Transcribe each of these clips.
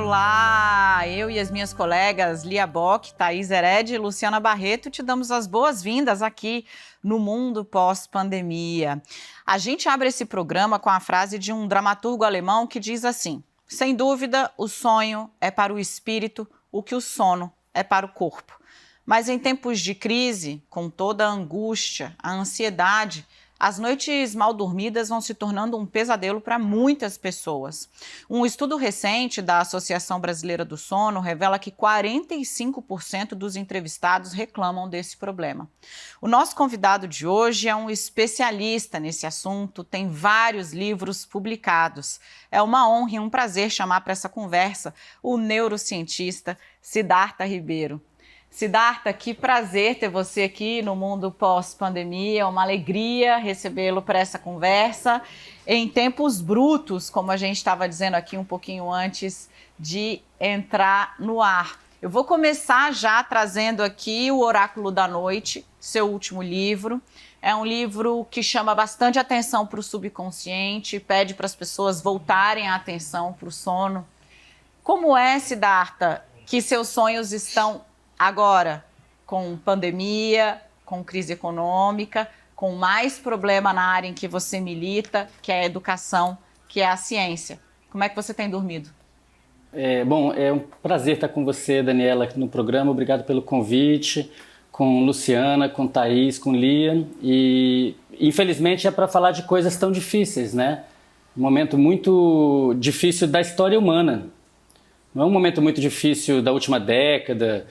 Olá! Eu e as minhas colegas Lia Bock, Thaís Hered e Luciana Barreto te damos as boas-vindas aqui no Mundo Pós-Pandemia. A gente abre esse programa com a frase de um dramaturgo alemão que diz assim: sem dúvida, o sonho é para o espírito o que o sono é para o corpo. Mas em tempos de crise, com toda a angústia, a ansiedade, as noites mal dormidas vão se tornando um pesadelo para muitas pessoas. Um estudo recente da Associação Brasileira do Sono revela que 45% dos entrevistados reclamam desse problema. O nosso convidado de hoje é um especialista nesse assunto, tem vários livros publicados. É uma honra e um prazer chamar para essa conversa o neurocientista Siddhartha Ribeiro. Siddhartha, que prazer ter você aqui no Mundo Pós-Pandemia, é uma alegria recebê-lo para essa conversa em tempos brutos, como a gente estava dizendo aqui um pouquinho antes de entrar no ar. Eu vou começar já trazendo aqui o Oráculo da Noite, seu último livro. É um livro que chama bastante atenção para o subconsciente, pede para as pessoas voltarem a atenção para o sono. Como é, Siddhartha, que seus sonhos estão agora, com pandemia, com crise econômica, com mais problema na área em que você milita, que é a educação, que é a ciência? Como é que você tem dormido? É um prazer estar com você, Daniela, aqui no programa. Obrigado pelo convite, com Luciana, com Thaís, com Lia. E, infelizmente, é para falar de coisas tão difíceis, né? Um momento muito difícil da história humana. Não é um momento muito difícil da última década.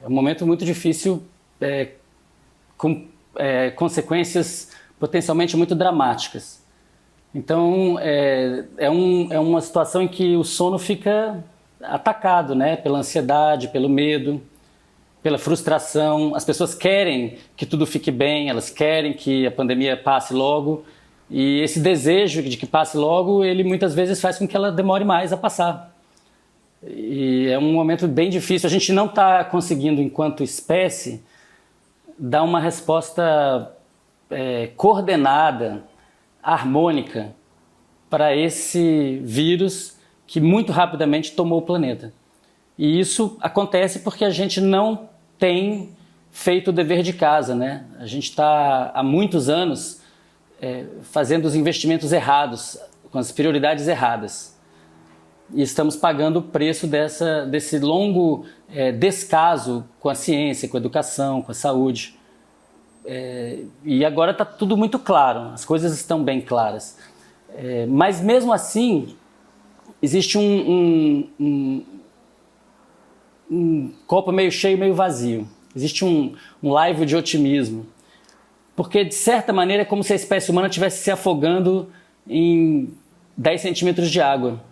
É um momento muito difícil, com consequências potencialmente muito dramáticas. Então, é uma situação em que o sono fica atacado, né? Pela ansiedade, pelo medo, pela frustração. As pessoas querem que tudo fique bem, elas querem que a pandemia passe logo. E esse desejo de que passe logo, ele muitas vezes faz com que ela demore mais a passar. E é um momento bem difícil. A gente não está conseguindo, enquanto espécie, dar uma resposta coordenada, harmônica, para esse vírus que muito rapidamente tomou o planeta. E isso acontece porque a gente não tem feito o dever de casa, né? A gente está há muitos anos fazendo os investimentos errados, com as prioridades erradas. E estamos pagando o preço desse longo descaso com a ciência, com a educação, com a saúde. E agora está tudo muito claro, as coisas estão bem claras. Mas mesmo assim, existe um copo meio cheio, meio vazio. Existe um laivo de otimismo. Porque, de certa maneira, é como se a espécie humana estivesse se afogando em 10 centímetros de água.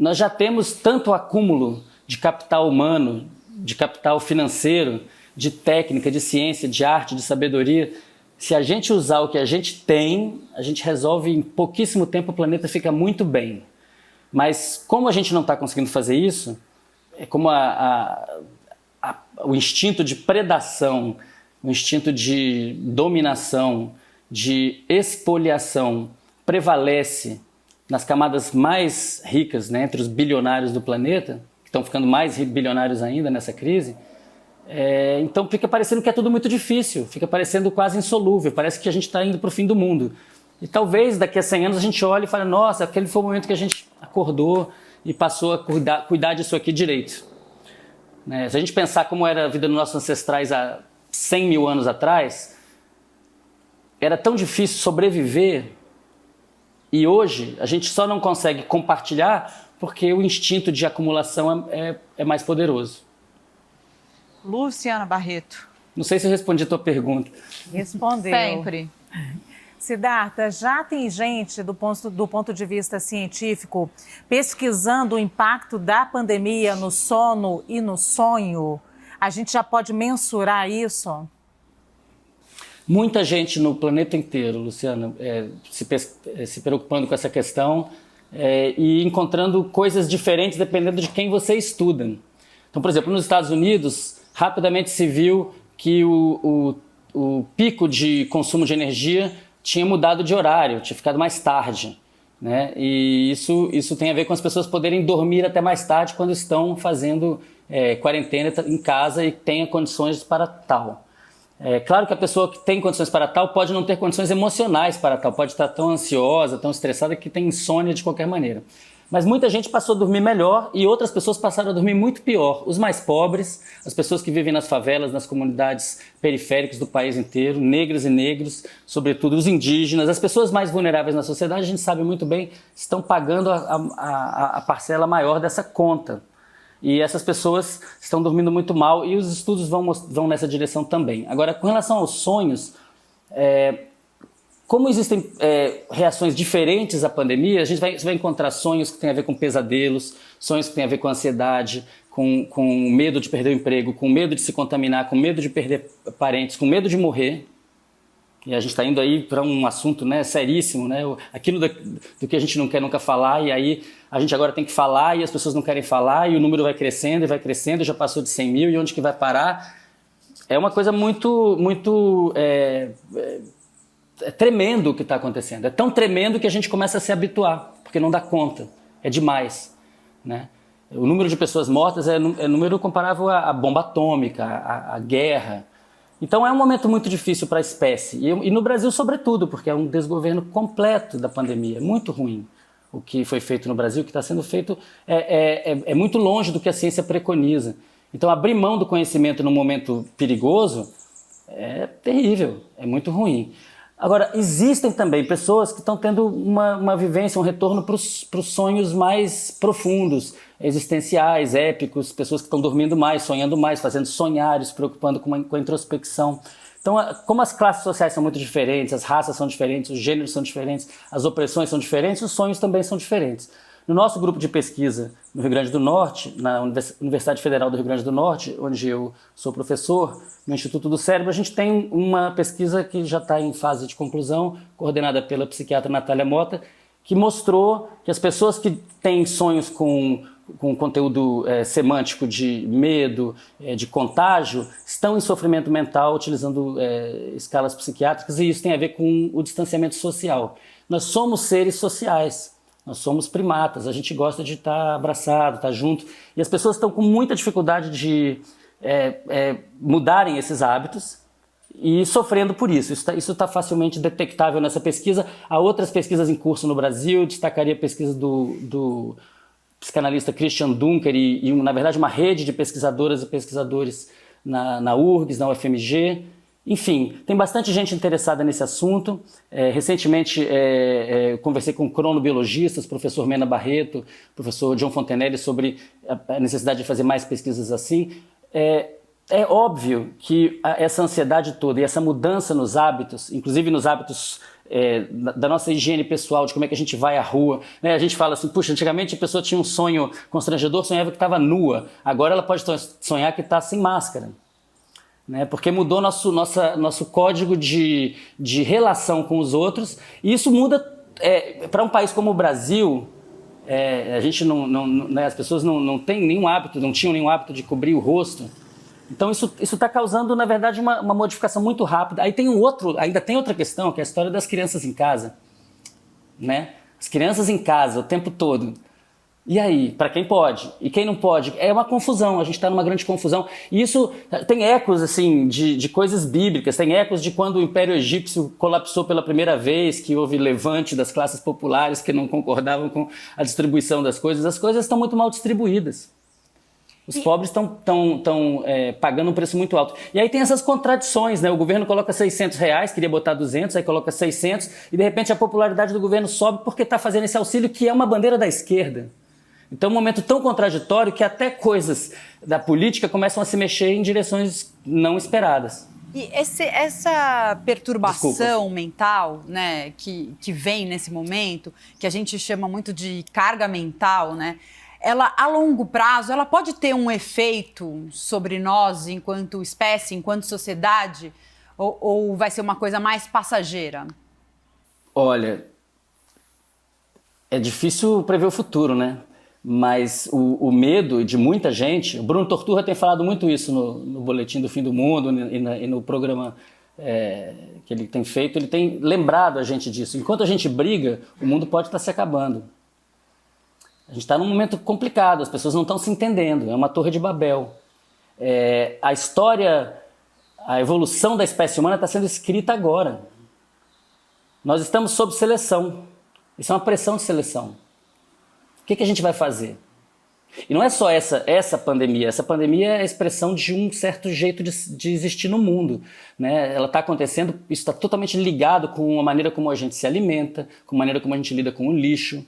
Nós já temos tanto acúmulo de capital humano, de capital financeiro, de técnica, de ciência, de arte, de sabedoria. Se a gente usar o que a gente tem, a gente resolve em pouquíssimo tempo, o planeta fica muito bem. Mas como a gente não está conseguindo fazer isso, é como o instinto de predação, o instinto de dominação, de expoliação prevalece nas camadas mais ricas, né, entre os bilionários do planeta, que estão ficando mais bilionários ainda nessa crise, então fica parecendo que é tudo muito difícil, fica parecendo quase insolúvel, parece que a gente está indo para o fim do mundo. E talvez daqui a 100 anos a gente olhe e fale, nossa, aquele foi o momento que a gente acordou e passou a cuidar disso aqui direito. Se a gente pensar como era a vida dos nossos ancestrais há 100 mil anos atrás, era tão difícil sobreviver. E hoje a gente só não consegue compartilhar porque o instinto de acumulação é mais poderoso. Luciana Barreto. Não sei se eu respondi a tua pergunta. Respondeu. Sempre. Siddhartha, já tem gente do ponto de vista científico pesquisando o impacto da pandemia no sono e no sonho? A gente já pode mensurar isso? Muita gente no planeta inteiro, Luciana, se preocupando com essa questão e encontrando coisas diferentes dependendo de quem você estuda. Então, por exemplo, nos Estados Unidos, rapidamente se viu que o pico de consumo de energia tinha mudado de horário, tinha ficado mais tarde. né? E isso tem a ver com as pessoas poderem dormir até mais tarde quando estão fazendo quarentena em casa e tenha condições para tal. É claro que a pessoa que tem condições para tal pode não ter condições emocionais para tal, pode estar tão ansiosa, tão estressada que tem insônia de qualquer maneira. Mas muita gente passou a dormir melhor e outras pessoas passaram a dormir muito pior. Os mais pobres, as pessoas que vivem nas favelas, nas comunidades periféricas do país inteiro, negras e negros, sobretudo os indígenas, as pessoas mais vulneráveis na sociedade, a gente sabe muito bem, estão pagando a parcela maior dessa conta. E essas pessoas estão dormindo muito mal e os estudos vão nessa direção também. Agora, com relação aos sonhos, como existem reações diferentes à pandemia, você vai encontrar sonhos que têm a ver com pesadelos, sonhos que têm a ver com ansiedade, com medo de perder o emprego, com medo de se contaminar, com medo de perder parentes, com medo de morrer. E a gente está indo aí para um assunto, né, seríssimo, né, aquilo do que a gente não quer nunca falar, e aí a gente agora tem que falar e as pessoas não querem falar, e o número vai crescendo, já passou de 100 mil, e onde que vai parar? É uma coisa muito tremendo o que está acontecendo. É tão tremendo que a gente começa a se habituar, porque não dá conta, é demais, né? O número de pessoas mortas é número comparável à bomba atômica, à guerra. Então é um momento muito difícil para a espécie, e no Brasil sobretudo, porque é um desgoverno completo da pandemia, é muito ruim o que foi feito no Brasil, o que está sendo feito é muito longe do que a ciência preconiza. Então abrir mão do conhecimento num momento perigoso é terrível, é muito ruim. Agora, existem também pessoas que estão tendo uma vivência, um retorno para os sonhos mais profundos, existenciais, épicos, pessoas que estão dormindo mais, sonhando mais, fazendo sonhares, se preocupando com a introspecção. Então, como as classes sociais são muito diferentes, as raças são diferentes, os gêneros são diferentes, as opressões são diferentes, os sonhos também são diferentes. No nosso grupo de pesquisa no Rio Grande do Norte, na Universidade Federal do Rio Grande do Norte, onde eu sou professor, no Instituto do Cérebro, a gente tem uma pesquisa que já está em fase de conclusão, coordenada pela psiquiatra Natália Mota, que mostrou que as pessoas que têm sonhos com conteúdo semântico de medo, de contágio, estão em sofrimento mental utilizando escalas psiquiátricas, e isso tem a ver com o distanciamento social. Nós somos seres sociais. Nós somos primatas, a gente gosta de estar abraçado, estar junto. E as pessoas estão com muita dificuldade de mudarem esses hábitos e sofrendo por isso. Isso está facilmente detectável nessa pesquisa. Há outras pesquisas em curso no Brasil, destacaria a pesquisa do psicanalista Christian Dunker e na verdade, uma rede de pesquisadoras e pesquisadores na URGS, na UFMG. Enfim, tem bastante gente interessada nesse assunto. Recentemente, conversei com cronobiologistas, professor Mena Barreto, professor John Fontenelle, sobre a necessidade de fazer mais pesquisas assim. É óbvio que essa ansiedade toda e essa mudança nos hábitos, inclusive nos hábitos da nossa higiene pessoal, de como é que a gente vai à rua, né? A gente fala assim, puxa, antigamente a pessoa tinha um sonho constrangedor, sonhava que estava nua, agora ela pode sonhar que está sem máscara. Né, porque mudou nosso código de relação com os outros, e isso muda para um país como o Brasil. A gente né, as pessoas não têm nenhum hábito, não tinham nenhum hábito de cobrir o rosto. Então isso está causando, na verdade, uma modificação muito rápida. Aí ainda tem outra questão, que é a história das crianças em casa, né? As crianças em casa o tempo todo. E aí, para quem pode? E quem não pode? É uma confusão, a gente está numa grande confusão. E isso tem ecos assim, de coisas bíblicas, tem ecos de quando o Império Egípcio colapsou pela primeira vez, que houve levante das classes populares que não concordavam com a distribuição das coisas. As coisas estão muito mal distribuídas. Os pobres estão pagando um preço muito alto. E aí tem essas contradições, né? O governo coloca R$600, queria botar 200, aí coloca 600, e de repente a popularidade do governo sobe porque está fazendo esse auxílio, que é uma bandeira da esquerda. Então é um momento tão contraditório que até coisas da política começam a se mexer em direções não esperadas. E essa perturbação mental, né, que vem nesse momento, que a gente chama muito de carga mental, né, ela, a longo prazo, ela pode ter um efeito sobre nós enquanto espécie, enquanto sociedade, ou vai ser uma coisa mais passageira? Olha, é difícil prever o futuro, né? Mas o medo de muita gente, o Bruno Torturra tem falado muito isso no Boletim do Fim do Mundo e no programa que ele tem feito, ele tem lembrado a gente disso. Enquanto a gente briga, o mundo pode estar se acabando. A gente está num momento complicado, as pessoas não estão se entendendo, é uma torre de Babel. A história, a evolução da espécie humana está sendo escrita agora. Nós estamos sob seleção. Isso é uma pressão de seleção. O que a gente vai fazer? E não é só essa pandemia. Essa pandemia é a expressão de um certo jeito de existir no mundo, né? Ela está acontecendo, isso está totalmente ligado com a maneira como a gente se alimenta, com a maneira como a gente lida com o lixo.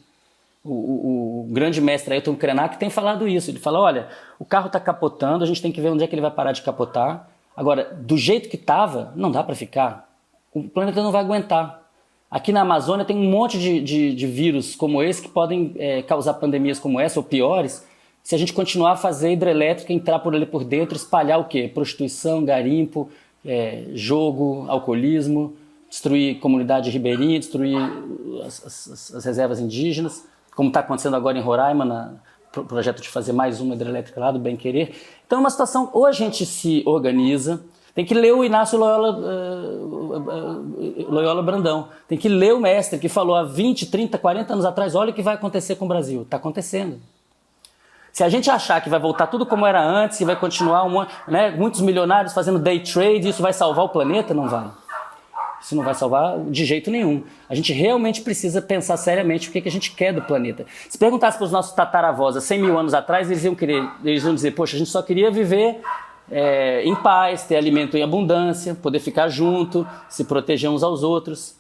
O grande mestre Ailton Krenak tem falado isso. Ele fala, olha, o carro está capotando, a gente tem que ver onde é que ele vai parar de capotar. Agora, do jeito que estava, não dá para ficar. O planeta não vai aguentar. Aqui na Amazônia tem um monte de vírus como esse que podem causar pandemias como essa ou piores, se a gente continuar a fazer hidrelétrica, entrar por ali por dentro, espalhar o quê? Prostituição, garimpo, jogo, alcoolismo, destruir comunidade ribeirinha, destruir as reservas indígenas, como está acontecendo agora em Roraima, no projeto de fazer mais uma hidrelétrica lá do Bem Querer. Então é uma situação, ou a gente se organiza, tem que ler o Inácio Loyola Brandão, tem que ler o mestre que falou há 20, 30, 40 anos atrás, olha o que vai acontecer com o Brasil. Está acontecendo. Se a gente achar que vai voltar tudo como era antes e vai continuar muitos milionários fazendo day trade, isso vai salvar o planeta? Não vai. Isso não vai salvar de jeito nenhum. A gente realmente precisa pensar seriamente o que a gente quer do planeta. Se perguntasse para os nossos tataravós há 100 mil anos atrás, eles iam dizer, poxa, a gente só queria viver em paz, ter alimento em abundância, poder ficar junto, se proteger uns aos outros.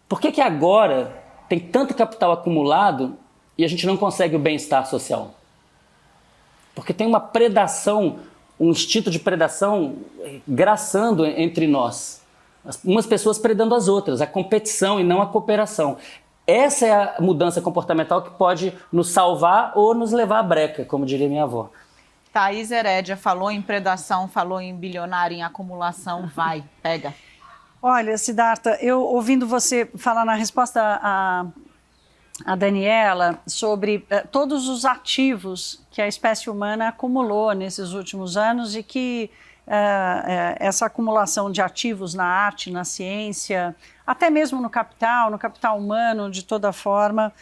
Por que agora tem tanto capital acumulado e a gente não consegue o bem-estar social? Porque tem uma predação, um instinto de predação graçando entre nós. Umas pessoas predando as outras, a competição e não a cooperação. Essa é a mudança comportamental que pode nos salvar ou nos levar à breca, como diria minha avó. Thaís Herédia falou em predação, falou em bilionário, em acumulação. Vai, pega. Olha, Siddhartha, eu ouvindo você falar na resposta a Daniela sobre todos os ativos que a espécie humana acumulou nesses últimos anos e que essa acumulação de ativos na arte, na ciência, até mesmo no capital humano, de toda forma,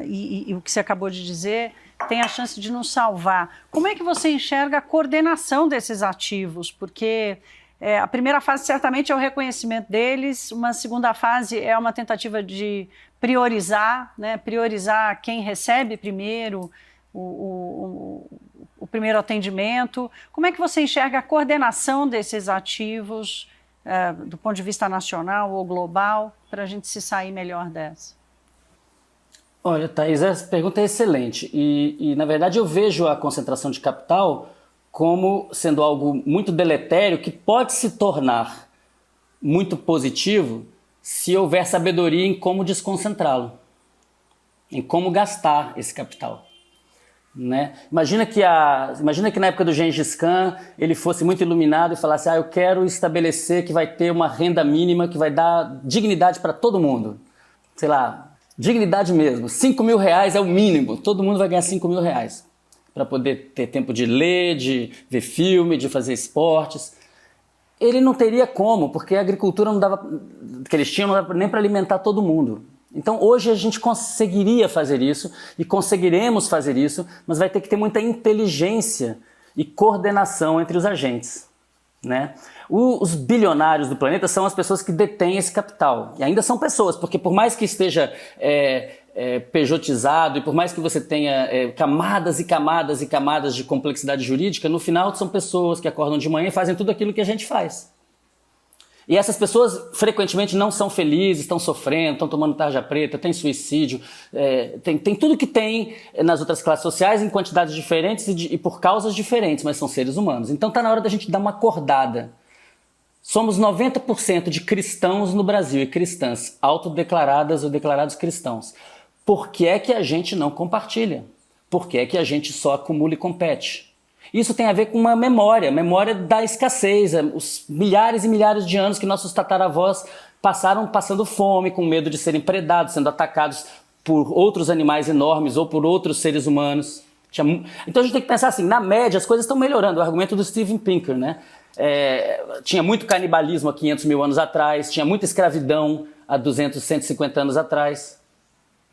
e o que você acabou de dizer, tem a chance de nos salvar. Como é que você enxerga a coordenação desses ativos? Porque a primeira fase certamente é o reconhecimento deles, uma segunda fase é uma tentativa de priorizar, né? Priorizar quem recebe primeiro o primeiro atendimento. Como é que você enxerga a coordenação desses ativos do ponto de vista nacional ou global para a gente se sair melhor dessa? Olha, Thaís, essa pergunta é excelente e na verdade eu vejo a concentração de capital como sendo algo muito deletério que pode se tornar muito positivo se houver sabedoria em como desconcentrá-lo, em como gastar esse capital. Né? Imagina que na época do Gengis Khan ele fosse muito iluminado e falasse, eu quero estabelecer que vai ter uma renda mínima que vai dar dignidade para todo mundo. Sei lá, dignidade mesmo, 5 mil reais é o mínimo, todo mundo vai ganhar 5 mil reais para poder ter tempo de ler, de ver filme, de fazer esportes. Ele não teria como, porque a agricultura que eles tinham não dava nem para alimentar todo mundo. Então hoje a gente conseguiria fazer isso e conseguiremos fazer isso, mas vai ter que ter muita inteligência e coordenação entre os agentes. Né? Os bilionários do planeta são as pessoas que detêm esse capital. E ainda são pessoas, porque por mais que esteja pejotizado e por mais que você tenha camadas e camadas e camadas de complexidade jurídica, no final são pessoas que acordam de manhã e fazem tudo aquilo que a gente faz. E essas pessoas frequentemente não são felizes, estão sofrendo, estão tomando tarja preta, tem suicídio, tem tudo que tem nas outras classes sociais em quantidades diferentes e por causas diferentes, mas são seres humanos. Então está na hora da gente dar uma acordada. Somos 90% de cristãos no Brasil e cristãs, autodeclaradas ou declarados cristãos. Por que é que a gente não compartilha? Por que é que a gente só acumula e compete? Isso tem a ver com uma memória da escassez, os milhares e milhares de anos que nossos tataravós passaram passando fome, com medo de serem predados, sendo atacados por outros animais enormes ou por outros seres humanos. Então a gente tem que pensar assim, na média as coisas estão melhorando, o argumento do Steven Pinker, né? Tinha muito canibalismo há 500 mil anos atrás, tinha muita escravidão há 200, 150 anos atrás.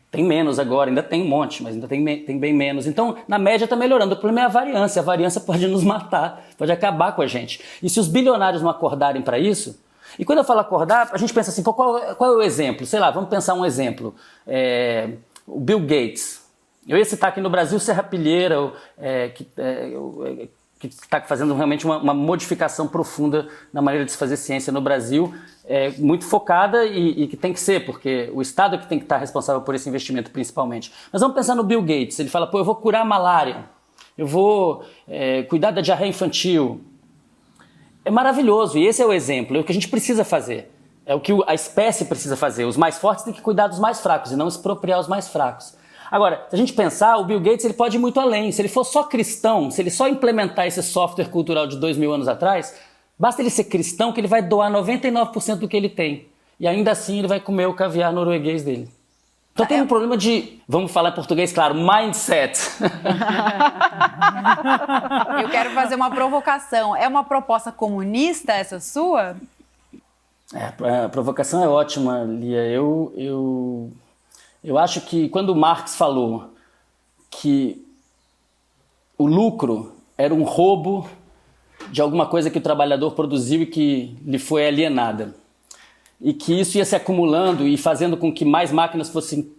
Tem menos agora, ainda tem um monte, mas ainda tem bem menos. Então, na média está melhorando. O problema é a variância pode nos matar, pode acabar com a gente. E se os bilionários não acordarem para isso... E quando eu falo acordar, a gente pensa assim, qual é o exemplo? Sei lá, vamos pensar um exemplo. O Bill Gates. Eu ia citar aqui no Brasil Serra Pilheira, que está fazendo realmente uma modificação profunda na maneira de se fazer ciência no Brasil, muito focada e que tem que ser, porque o Estado é que tem que estar responsável por esse investimento principalmente. Mas vamos pensar no Bill Gates. Ele fala, eu vou curar a malária, eu vou cuidar da diarreia infantil. É maravilhoso, e esse é o exemplo, é o que a gente precisa fazer. É o que a espécie precisa fazer. Os mais fortes têm que cuidar dos mais fracos e não expropriar os mais fracos. Agora, se a gente pensar, o Bill Gates ele pode ir muito além. Se ele for só cristão, se ele só implementar esse software cultural de 2000 anos atrás, basta ele ser cristão que ele vai doar 99% do que ele tem. E ainda assim ele vai comer o caviar norueguês dele. Então tem um problema de, vamos falar em português, claro, mindset. Eu quero fazer uma provocação. É uma proposta comunista essa sua? A provocação é ótima, Lia. Eu acho que quando Marx falou que o lucro era um roubo de alguma coisa que o trabalhador produziu e que lhe foi alienada, e que isso ia se acumulando e fazendo com que mais máquinas fossem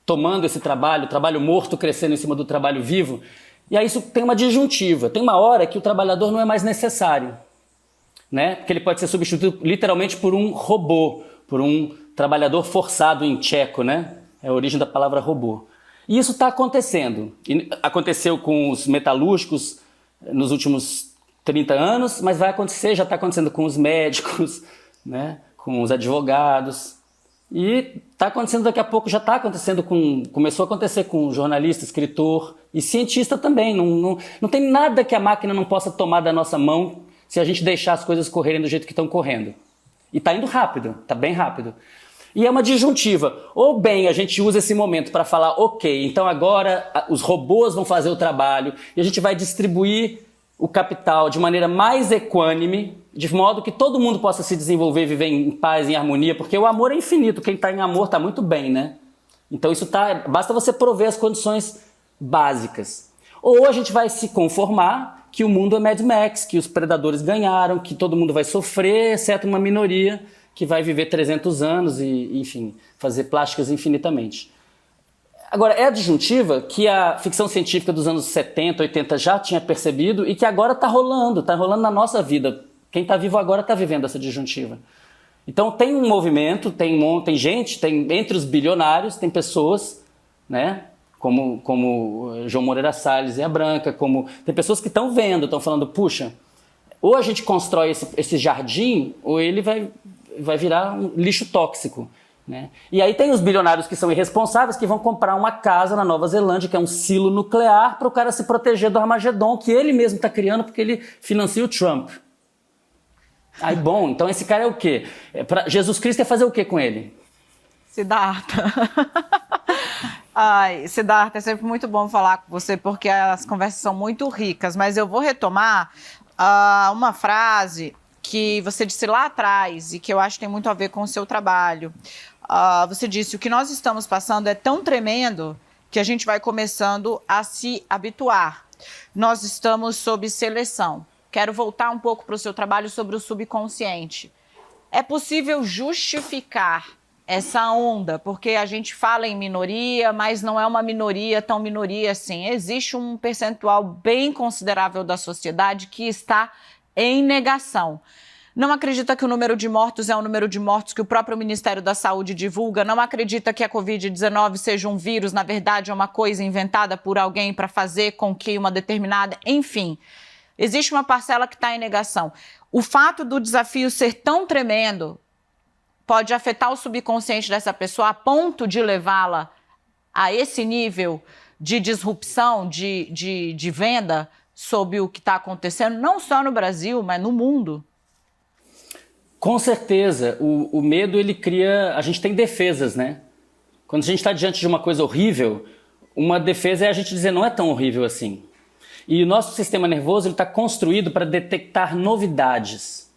tomando esse trabalho, o trabalho morto crescendo em cima do trabalho vivo, e aí isso tem uma disjuntiva. Tem uma hora que o trabalhador não é mais necessário, né? Porque ele pode ser substituído literalmente por um robô, por um trabalhador forçado em tcheco, né? É a origem da palavra robô. E isso está acontecendo. E aconteceu com os metalúrgicos nos últimos 30 anos, mas vai acontecer, já está acontecendo com os médicos, né? Com os advogados. E está acontecendo daqui a pouco, já está acontecendo começou a acontecer com jornalista, escritor e cientista também. Não tem nada que a máquina não possa tomar da nossa mão se a gente deixar as coisas correrem do jeito que estão correndo. E está indo rápido, está bem rápido. E é uma disjuntiva. Ou bem, a gente usa esse momento para falar, ok, então agora os robôs vão fazer o trabalho e a gente vai distribuir o capital de maneira mais equânime, de modo que todo mundo possa se desenvolver, viver em paz, em harmonia, porque o amor é infinito, quem está em amor está muito bem, né? Então basta você prover as condições básicas. Ou a gente vai se conformar que o mundo é Mad Max, que os predadores ganharam, que todo mundo vai sofrer, exceto uma minoria que vai viver 300 anos e, enfim, fazer plásticas infinitamente. Agora, é a disjuntiva que a ficção científica dos anos 70, 80 já tinha percebido e que agora está rolando na nossa vida. Quem está vivo agora está vivendo essa disjuntiva. Então tem um movimento, tem gente, entre os bilionários, tem pessoas, né, como João Moreira Salles e a Branca, tem pessoas que estão vendo, estão falando, puxa, ou a gente constrói esse jardim, ou ele vai virar um lixo tóxico. Né? E aí tem os bilionários que são irresponsáveis que vão comprar uma casa na Nova Zelândia, que é um silo nuclear, para o cara se proteger do Armagedon, que ele mesmo está criando porque ele financia o Trump. Aí, bom, então esse cara é o quê? Jesus Cristo ia fazer o quê com ele? Siddhartha. Ai, Siddhartha, é sempre muito bom falar com você, porque as conversas são muito ricas, mas eu vou retomar uma frase que você disse lá atrás e que eu acho que tem muito a ver com o seu trabalho. Você disse, o que nós estamos passando é tão tremendo que a gente vai começando a se habituar. Nós estamos sob seleção. Quero voltar um pouco para o seu trabalho sobre o subconsciente. É possível justificar essa onda, porque a gente fala em minoria, mas não é uma minoria tão minoria assim. Existe um percentual bem considerável da sociedade que está em negação. Não acredita que o número de mortos é o número de mortos que o próprio Ministério da Saúde divulga, não acredita que a Covid-19 seja um vírus, na verdade é uma coisa inventada por alguém para fazer com que uma determinada... Enfim, existe uma parcela que está em negação. O fato do desafio ser tão tremendo pode afetar o subconsciente dessa pessoa a ponto de levá-la a esse nível de disrupção, de venda sobre o que está acontecendo, não só no Brasil, mas no mundo. Com certeza. O medo, ele cria... A gente tem defesas, né? Quando a gente está diante de uma coisa horrível, uma defesa é a gente dizer não é tão horrível assim. E o nosso sistema nervoso está construído para detectar novidades.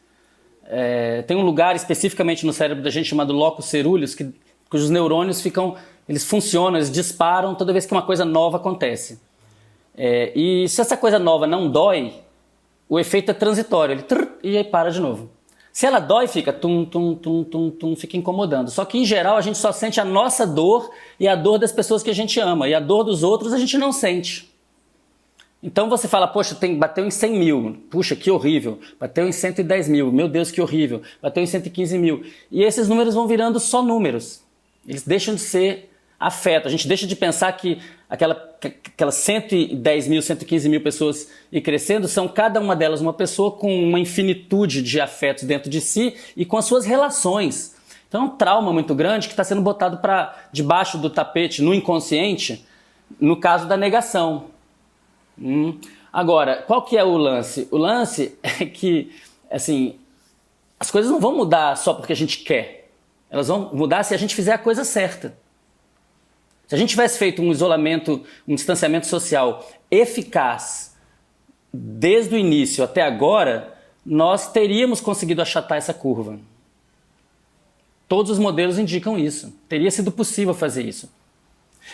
Tem um lugar especificamente no cérebro da gente chamado locus coeruleus, cujos neurônios eles funcionam, eles disparam toda vez que uma coisa nova acontece. E se essa coisa nova não dói, o efeito é transitório, e aí para de novo. Se ela dói, fica tum, tum, tum, tum, tum, fica incomodando. Só que, em geral, a gente só sente a nossa dor e a dor das pessoas que a gente ama. E a dor dos outros a gente não sente. Então você fala, poxa, bateu em 100 mil. Puxa, que horrível. Bateu em 110 mil. Meu Deus, que horrível. Bateu em 115 mil. E esses números vão virando só números. Eles deixam de ser afeto. A gente deixa de pensar que aquelas 110 mil, 115 mil pessoas e crescendo são cada uma delas uma pessoa com uma infinitude de afetos dentro de si e com as suas relações. Então é um trauma muito grande que está sendo botado para debaixo do tapete, no inconsciente, no caso da negação. Agora, qual que é o lance? O lance é que, assim, as coisas não vão mudar só porque a gente quer. Elas vão mudar se a gente fizer a coisa certa. Se a gente tivesse feito um isolamento, um distanciamento social eficaz desde o início até agora, nós teríamos conseguido achatar essa curva. Todos os modelos indicam isso. Teria sido possível fazer isso.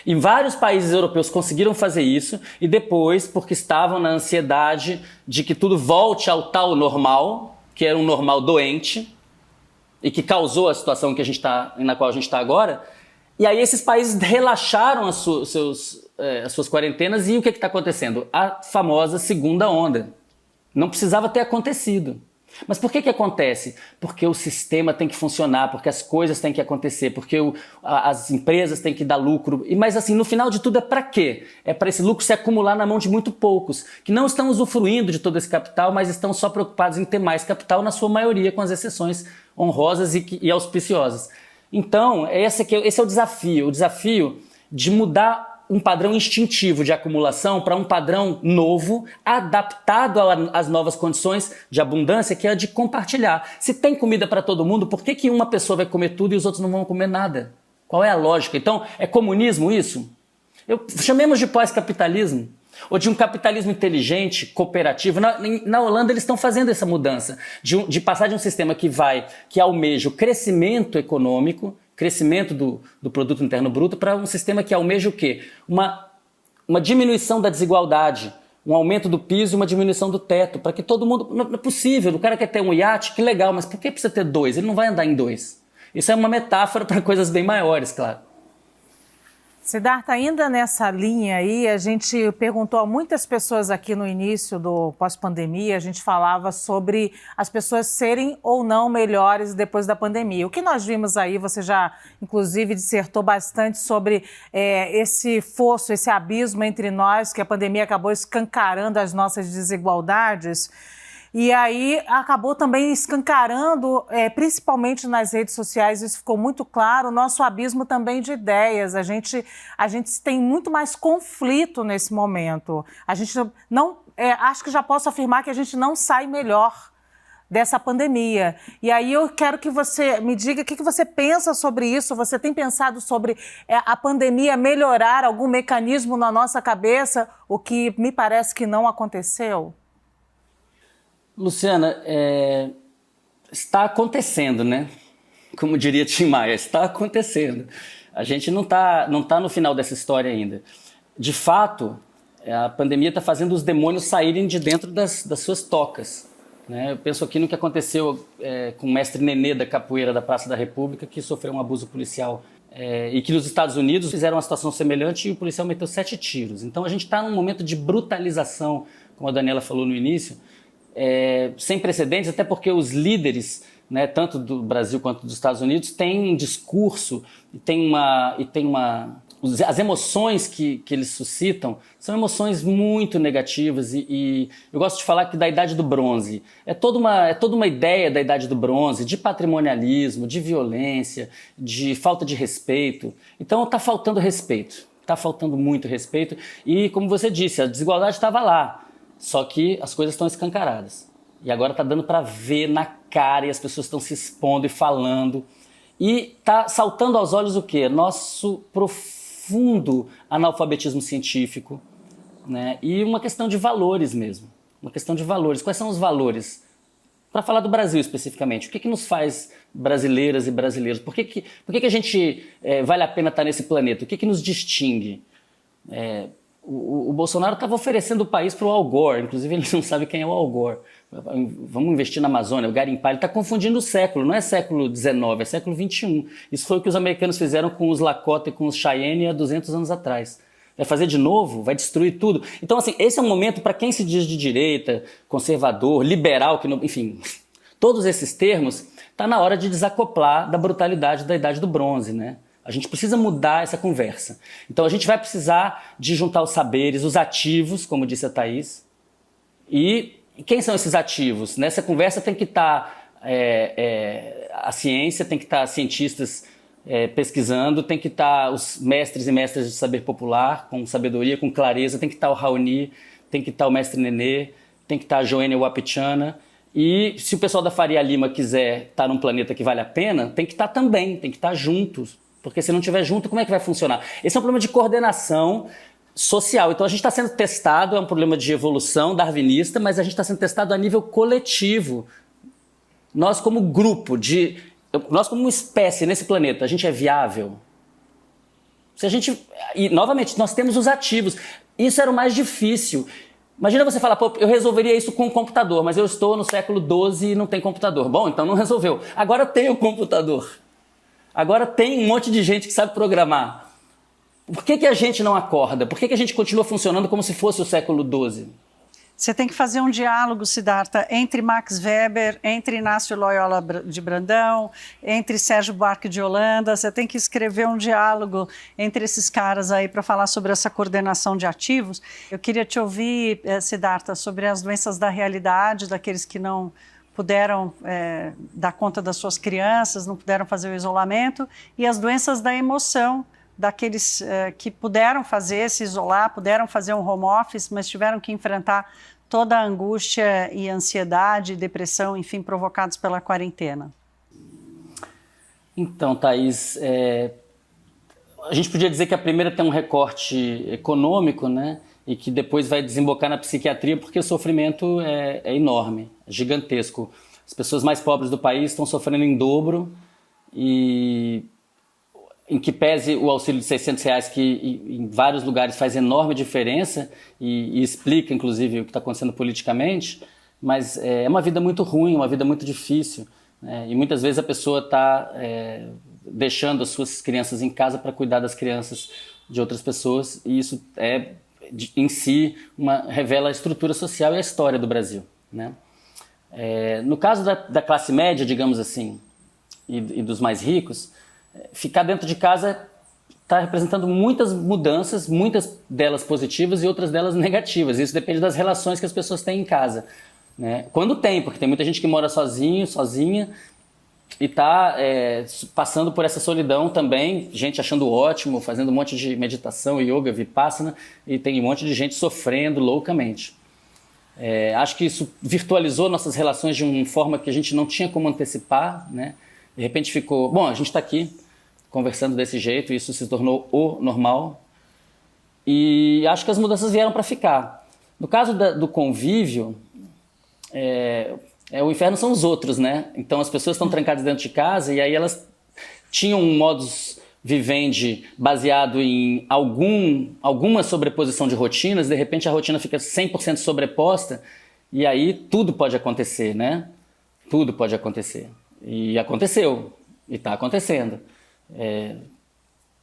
E vários países europeus conseguiram fazer isso e depois, porque estavam na ansiedade de que tudo volte ao tal normal, que era um normal doente e que causou a situação na qual a gente está agora. E aí esses países relaxaram as suas quarentenas e o que está acontecendo? A famosa segunda onda. Não precisava ter acontecido. Mas por que acontece? Porque o sistema tem que funcionar, porque as coisas têm que acontecer, porque as empresas têm que dar lucro. Mas assim, no final de tudo é para quê? É para esse lucro se acumular na mão de muito poucos, que não estão usufruindo de todo esse capital, mas estão só preocupados em ter mais capital, na sua maioria, com as exceções honrosas e auspiciosas. Então, esse é o desafio de mudar um padrão instintivo de acumulação para um padrão novo, adaptado às novas condições de abundância, que é a de compartilhar. Se tem comida para todo mundo, por que uma pessoa vai comer tudo e os outros não vão comer nada? Qual é a lógica? Então, é comunismo isso? Chamemos de pós-capitalismo, ou de um capitalismo inteligente, cooperativo. Na Holanda eles estão fazendo essa mudança, de passar de um sistema que almeja o crescimento econômico, crescimento do produto interno bruto, para um sistema que almeja o quê? Uma diminuição da desigualdade, um aumento do piso e uma diminuição do teto, para que todo mundo... Não é possível, o cara quer ter um iate, que legal, mas por que precisa ter dois? Ele não vai andar em dois. Isso é uma metáfora para coisas bem maiores, claro. Siddhartha, ainda nessa linha aí, a gente perguntou a muitas pessoas aqui no início do pós-pandemia, a gente falava sobre as pessoas serem ou não melhores depois da pandemia. O que nós vimos aí, você já inclusive dissertou bastante sobre esse fosso, esse abismo entre nós, que a pandemia acabou escancarando as nossas desigualdades. E aí acabou também escancarando, principalmente nas redes sociais, isso ficou muito claro, o nosso abismo também de ideias. A gente tem muito mais conflito nesse momento. A gente acho que já posso afirmar que a gente não sai melhor dessa pandemia. E aí eu quero que você me diga o que você pensa sobre isso. Você tem pensado sobre a pandemia melhorar algum mecanismo na nossa cabeça, o que me parece que não aconteceu? Luciana, está acontecendo, né? Como diria Tim Maia, está acontecendo. A gente não tá no final dessa história ainda. De fato, a pandemia está fazendo os demônios saírem de dentro das suas tocas, né? Eu penso aqui no que aconteceu com o mestre Nenê da capoeira da Praça da República, que sofreu um abuso policial e que nos Estados Unidos fizeram uma situação semelhante e o policial meteu 7 tiros. Então a gente está num momento de brutalização, como a Daniela falou no início, sem precedentes, até porque os líderes, né, tanto do Brasil quanto dos Estados Unidos, têm um discurso as emoções que eles suscitam são emoções muito negativas e eu gosto de falar que da Idade do Bronze é toda uma ideia da Idade do Bronze, de patrimonialismo, de violência, de falta de respeito. Então está faltando respeito, está faltando muito respeito e, como você disse, a desigualdade estava lá. Só que as coisas estão escancaradas. E agora está dando para ver na cara e as pessoas estão se expondo e falando. E está saltando aos olhos o quê? Nosso profundo analfabetismo científico, né? E uma questão de valores mesmo. Uma questão de valores. Quais são os valores? Para falar do Brasil especificamente, o que nos faz brasileiras e brasileiros? Por que a gente vale a pena estar nesse planeta? O que nos distingue? O Bolsonaro estava oferecendo o país para o Al Gore, inclusive ele não sabe quem é o Al Gore. Vamos investir na Amazônia, o garimpar. Ele está confundindo o século, não é século XIX, é século XXI. Isso foi o que os americanos fizeram com os Lakota e com os Cheyenne há 200 anos atrás. Vai fazer de novo? Vai destruir tudo? Então, assim, esse é um momento para quem se diz de direita, conservador, liberal, enfim, todos esses termos, está na hora de desacoplar da brutalidade da Idade do Bronze, né? A gente precisa mudar essa conversa. Então a gente vai precisar de juntar os saberes, os ativos, como disse a Thaís. E quem são esses ativos? Nessa conversa tem que estar a ciência, tem que estar cientistas pesquisando, tem que estar os mestres e mestras de saber popular, com sabedoria, com clareza, tem que estar o Raoni, tem que estar o mestre Nenê, tem que estar a Joênia Wapichana. E se o pessoal da Faria Lima quiser estar num planeta que vale a pena, tem que estar também, tem que estar juntos. Porque se não estiver junto, como é que vai funcionar? Esse é um problema de coordenação social. Então a gente está sendo testado, é um problema de evolução darwinista, mas a gente está sendo testado a nível coletivo. Nós como grupo, nós como uma espécie nesse planeta, a gente é viável? E novamente, nós temos os ativos. Isso era o mais difícil. Imagina você falar, pô, eu resolveria isso com um computador, mas eu estou no século XII e não tem computador. Bom, então não resolveu. Agora tem o computador. Agora tem um monte de gente que sabe programar. Por que a gente não acorda? Por que a gente continua funcionando como se fosse o século XII? Você tem que fazer um diálogo, Siddhartha, entre Max Weber, entre Inácio Loyola de Brandão, entre Sérgio Buarque de Holanda. Você tem que escrever um diálogo entre esses caras aí para falar sobre essa coordenação de ativos. Eu queria te ouvir, Siddhartha, sobre as doenças da realidade, daqueles que não puderam dar conta das suas crianças, não puderam fazer o isolamento, e as doenças da emoção, daqueles que puderam se isolar, puderam fazer um home office, mas tiveram que enfrentar toda a angústia e ansiedade, depressão, enfim, provocados pela quarentena. Então, Thaís, a gente podia dizer que a primeira tem um recorte econômico, né? E que depois vai desembocar na psiquiatria, porque o sofrimento é enorme, é gigantesco. As pessoas mais pobres do país estão sofrendo em dobro, e em que pese o auxílio de R$600, que em vários lugares faz enorme diferença e explica, inclusive, o que está acontecendo politicamente, mas é uma vida muito ruim, uma vida muito difícil, né? E muitas vezes a pessoa está deixando as suas crianças em casa para cuidar das crianças de outras pessoas, e isso em si revela a estrutura social e a história do Brasil, né? No caso da classe média, digamos assim, e dos mais ricos, ficar dentro de casa está representando muitas mudanças, muitas delas positivas e outras delas negativas. Isso depende das relações que as pessoas têm em casa, né? Quando tem, porque tem muita gente que mora sozinha, e está passando por essa solidão também, gente achando ótimo, fazendo um monte de meditação, yoga, vipassana, e tem um monte de gente sofrendo loucamente. Acho que isso virtualizou nossas relações de uma forma que a gente não tinha como antecipar, né? De repente ficou, bom, a gente está aqui conversando desse jeito, e isso se tornou o normal, e acho que as mudanças vieram para ficar. No caso do convívio, o inferno são os outros, né? Então as pessoas estão trancadas dentro de casa, e aí elas tinham um modus vivendi baseado em alguma sobreposição de rotinas, de repente a rotina fica 100% sobreposta, e aí tudo pode acontecer, né? Tudo pode acontecer. E aconteceu, e está acontecendo.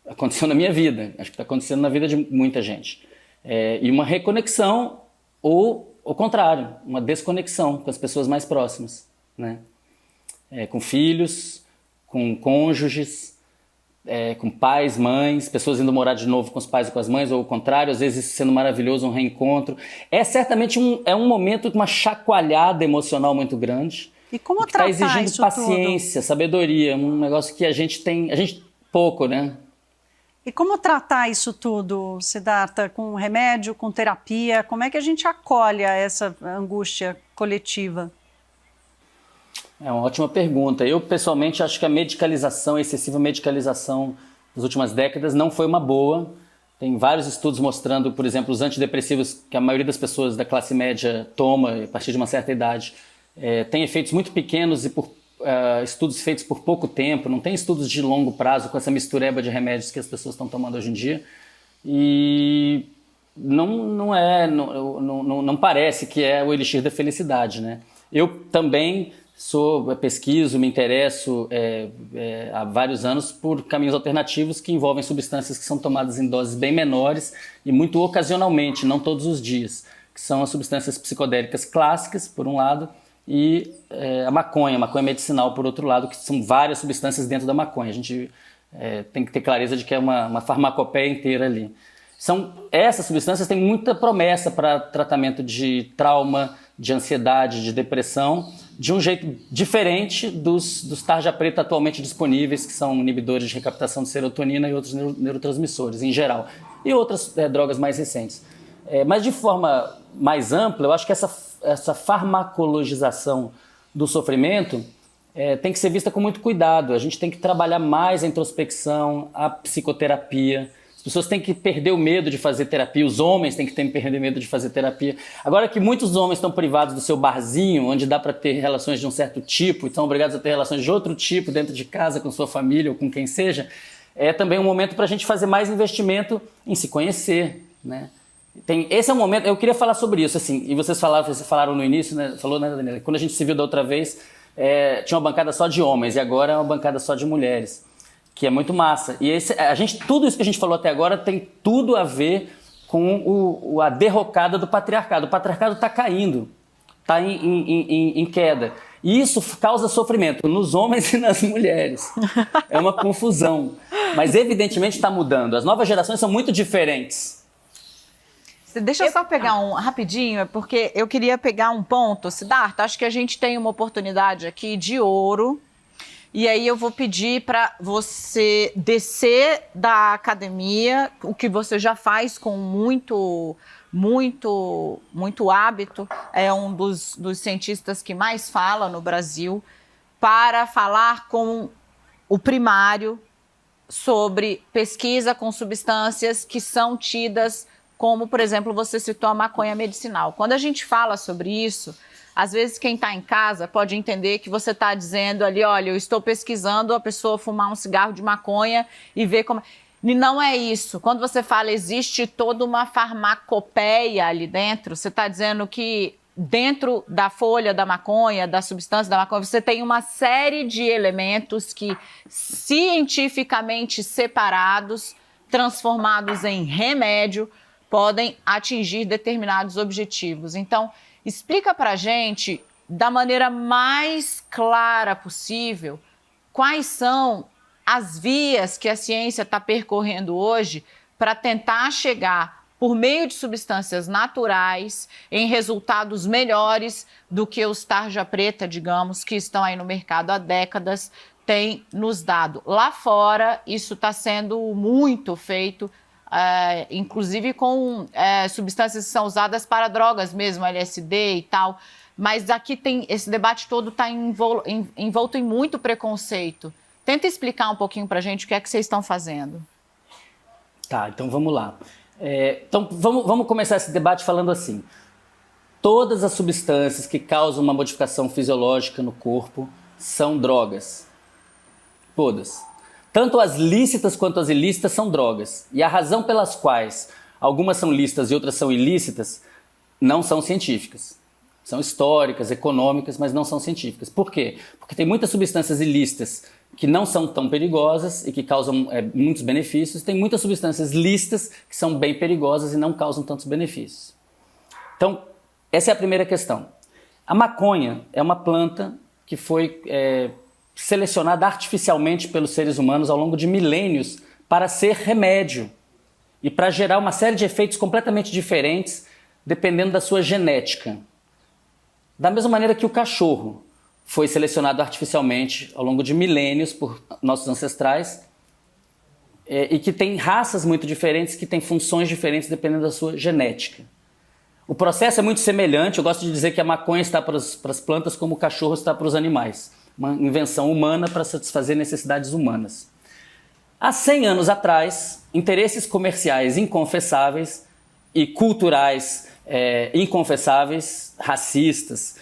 Aconteceu na minha vida, acho que está acontecendo na vida de muita gente. E uma reconexão, ou o contrário, uma desconexão com as pessoas mais próximas, né? Com filhos, com cônjuges, com pais, mães, pessoas indo morar de novo com os pais e com as mães, ou o contrário, às vezes sendo maravilhoso um reencontro. Certamente um momento de uma chacoalhada emocional muito grande. E como tratar isso? Está exigindo isso paciência, tudo? Sabedoria, um negócio que a gente pouco, né? E como tratar isso tudo, Siddhartha? Com remédio, com terapia? Como é que a gente acolhe essa angústia coletiva? É uma ótima pergunta. Eu, pessoalmente, acho que a excessiva medicalização das últimas décadas não foi uma boa. Tem vários estudos mostrando, por exemplo, os antidepressivos que a maioria das pessoas da classe média toma a partir de uma certa idade. Tem efeitos muito pequenos e estudos feitos por pouco tempo, não tem estudos de longo prazo com essa mistureba de remédios que as pessoas estão tomando hoje em dia. E não parece que é o elixir da felicidade, né? Eu também pesquiso, me interesso há vários anos por caminhos alternativos que envolvem substâncias que são tomadas em doses bem menores e muito ocasionalmente, não todos os dias, que são as substâncias psicodélicas clássicas, por um lado, e a maconha medicinal, por outro lado, que são várias substâncias dentro da maconha. A gente tem que ter clareza de que é uma farmacopeia inteira ali. Essas substâncias têm muita promessa para tratamento de trauma, de ansiedade, de depressão, de um jeito diferente dos tarja preta atualmente disponíveis, que são inibidores de recaptação de serotonina e outros neurotransmissores, em geral, e outras drogas mais recentes. Mas de forma mais ampla, eu acho que essa farmacologização do sofrimento tem que ser vista com muito cuidado. A gente tem que trabalhar mais a introspecção, a psicoterapia. As pessoas têm que perder o medo de fazer terapia, os homens têm que perder o medo de fazer terapia. Agora que muitos homens estão privados do seu barzinho, onde dá para ter relações de um certo tipo, e estão obrigados a ter relações de outro tipo dentro de casa, com sua família ou com quem seja, é também um momento para a gente fazer mais investimento em se conhecer, né? Esse é um momento, eu queria falar sobre isso, assim, e vocês falaram no início, né, né, Daniela? Quando a gente se viu da outra vez, tinha uma bancada só de homens, e agora é uma bancada só de mulheres, que é muito massa. E tudo isso que a gente falou até agora tem tudo a ver com a derrocada do patriarcado. O patriarcado está caindo, está em queda. E isso causa sofrimento nos homens e nas mulheres. É uma confusão. Mas evidentemente está mudando. As novas gerações são muito diferentes. Deixa eu só pegar rapidinho, porque eu queria pegar um ponto. Siddhartha, acho que a gente tem uma oportunidade aqui de ouro. E aí eu vou pedir para você descer da academia, o que você já faz com muito hábito, é um dos cientistas que mais fala no Brasil, para falar com o primário sobre pesquisa com substâncias que são tidas como, por exemplo, você citou a maconha medicinal. Quando a gente fala sobre isso, às vezes quem está em casa pode entender que você está dizendo ali, olha, eu estou pesquisando a pessoa fumar um cigarro de maconha e ver como... E não é isso. Quando você fala existe toda uma farmacopeia ali dentro, você está dizendo que dentro da folha da maconha, da substância da maconha, você tem uma série de elementos que, cientificamente separados, transformados em remédio, podem atingir determinados objetivos. Então, explica para a gente, da maneira mais clara possível, quais são as vias que a ciência está percorrendo hoje para tentar chegar, por meio de substâncias naturais, em resultados melhores do que os tarja preta, digamos, que estão aí no mercado há décadas, têm nos dado. Lá fora, isso está sendo muito feito, inclusive com substâncias que são usadas para drogas mesmo, LSD e tal, mas aqui tem esse debate todo está envolto em muito preconceito. Tenta explicar um pouquinho para a gente o que é que vocês estão fazendo. Tá, então vamos lá. Então vamos começar esse debate falando assim. Todas as substâncias que causam uma modificação fisiológica no corpo são drogas. Todas. Tanto as lícitas quanto as ilícitas são drogas. E a razão pelas quais algumas são lícitas e outras são ilícitas não são científicas. São históricas, econômicas, mas não são científicas. Por quê? Porque tem muitas substâncias ilícitas que não são tão perigosas e que causam muitos benefícios. Tem muitas substâncias lícitas que são bem perigosas e não causam tantos benefícios. Então, essa é a primeira questão. A maconha é uma planta que foi selecionada artificialmente pelos seres humanos ao longo de milênios para ser remédio e para gerar uma série de efeitos completamente diferentes dependendo da sua genética. Da mesma maneira que o cachorro foi selecionado artificialmente ao longo de milênios por nossos ancestrais e que tem raças muito diferentes, que têm funções diferentes dependendo da sua genética. O processo é muito semelhante. Eu gosto de dizer que a maconha está para as plantas como o cachorro está para os animais. Uma invenção humana para satisfazer necessidades humanas. Há 100 anos atrás, interesses comerciais inconfessáveis e culturais inconfessáveis, racistas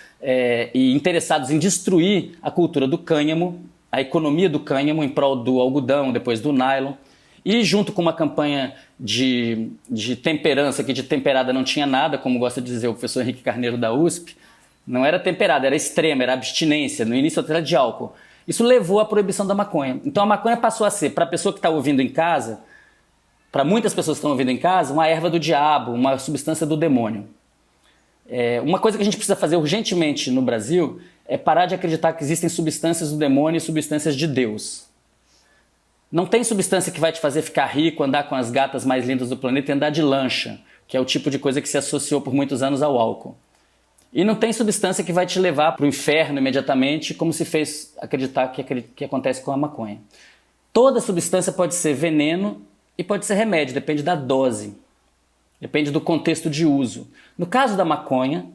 e interessados em destruir a cultura do cânhamo, a economia do cânhamo em prol do algodão, depois do nylon, e junto com uma campanha de temperança, que de temperada não tinha nada, como gosta de dizer o professor Henrique Carneiro da USP, não era temperada, era extrema, era abstinência, no início até de álcool. Isso levou à proibição da maconha. Então a maconha passou a ser, para a pessoa que está ouvindo em casa, para muitas pessoas que estão ouvindo em casa, uma erva do diabo, uma substância do demônio. Uma coisa que a gente precisa fazer urgentemente no Brasil é parar de acreditar que existem substâncias do demônio e substâncias de Deus. Não tem substância que vai te fazer ficar rico, andar com as gatas mais lindas do planeta e andar de lancha, que é o tipo de coisa que se associou por muitos anos ao álcool. E não tem substância que vai te levar para o inferno imediatamente, como se fez acreditar que acontece com a maconha. Toda substância pode ser veneno e pode ser remédio, depende da dose, depende do contexto de uso. No caso da maconha,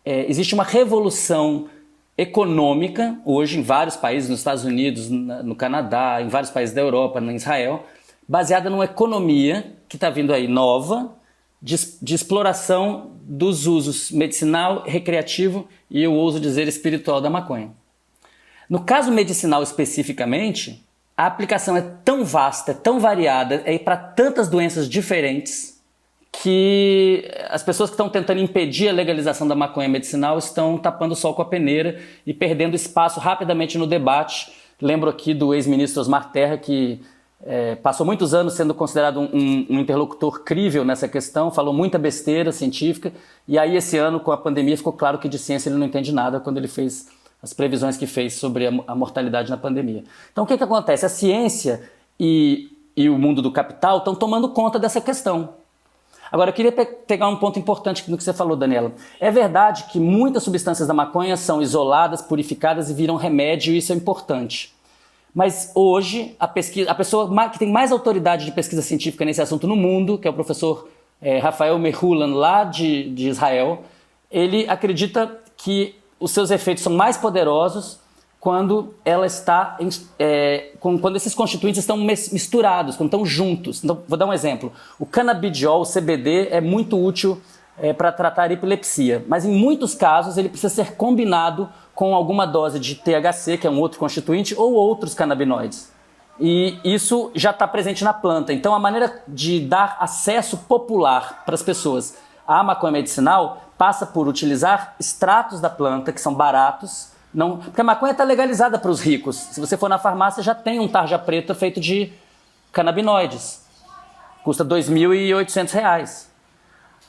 existe uma revolução econômica, hoje em vários países, nos Estados Unidos, no Canadá, em vários países da Europa, em Israel, baseada numa economia que está vindo aí nova, de exploração dos usos medicinal, recreativo e eu ouso dizer espiritual da maconha. No caso medicinal especificamente, a aplicação é tão vasta, é tão variada, é para tantas doenças diferentes que as pessoas que estão tentando impedir a legalização da maconha medicinal estão tapando o sol com a peneira e perdendo espaço rapidamente no debate. Lembro aqui do ex-ministro Osmar Terra, que passou muitos anos sendo considerado um interlocutor crível nessa questão, falou muita besteira científica, e aí esse ano, com a pandemia, ficou claro que de ciência ele não entende nada quando ele fez as previsões que fez sobre a mortalidade na pandemia. Então o que acontece? A ciência e o mundo do capital estão tomando conta dessa questão. Agora, eu queria pegar um ponto importante no que você falou, Daniela. É verdade que muitas substâncias da maconha são isoladas, purificadas e viram remédio, e isso é importante. Mas hoje, a pessoa que tem mais autoridade de pesquisa científica nesse assunto no mundo, que é o professor Rafael Mehulan, lá de Israel, ele acredita que os seus efeitos são mais poderosos quando quando esses constituintes estão misturados, quando estão juntos. Então, vou dar um exemplo. O canabidiol, o CBD, é muito útil para tratar epilepsia, mas em muitos casos ele precisa ser combinado com alguma dose de THC, que é um outro constituinte, ou outros canabinoides. E isso já está presente na planta. Então a maneira de dar acesso popular para as pessoas à maconha medicinal passa por utilizar extratos da planta, que são baratos, porque a maconha está legalizada para os ricos. Se você for na farmácia, já tem um tarja preta feito de canabinoides. Custa R$ 2.800.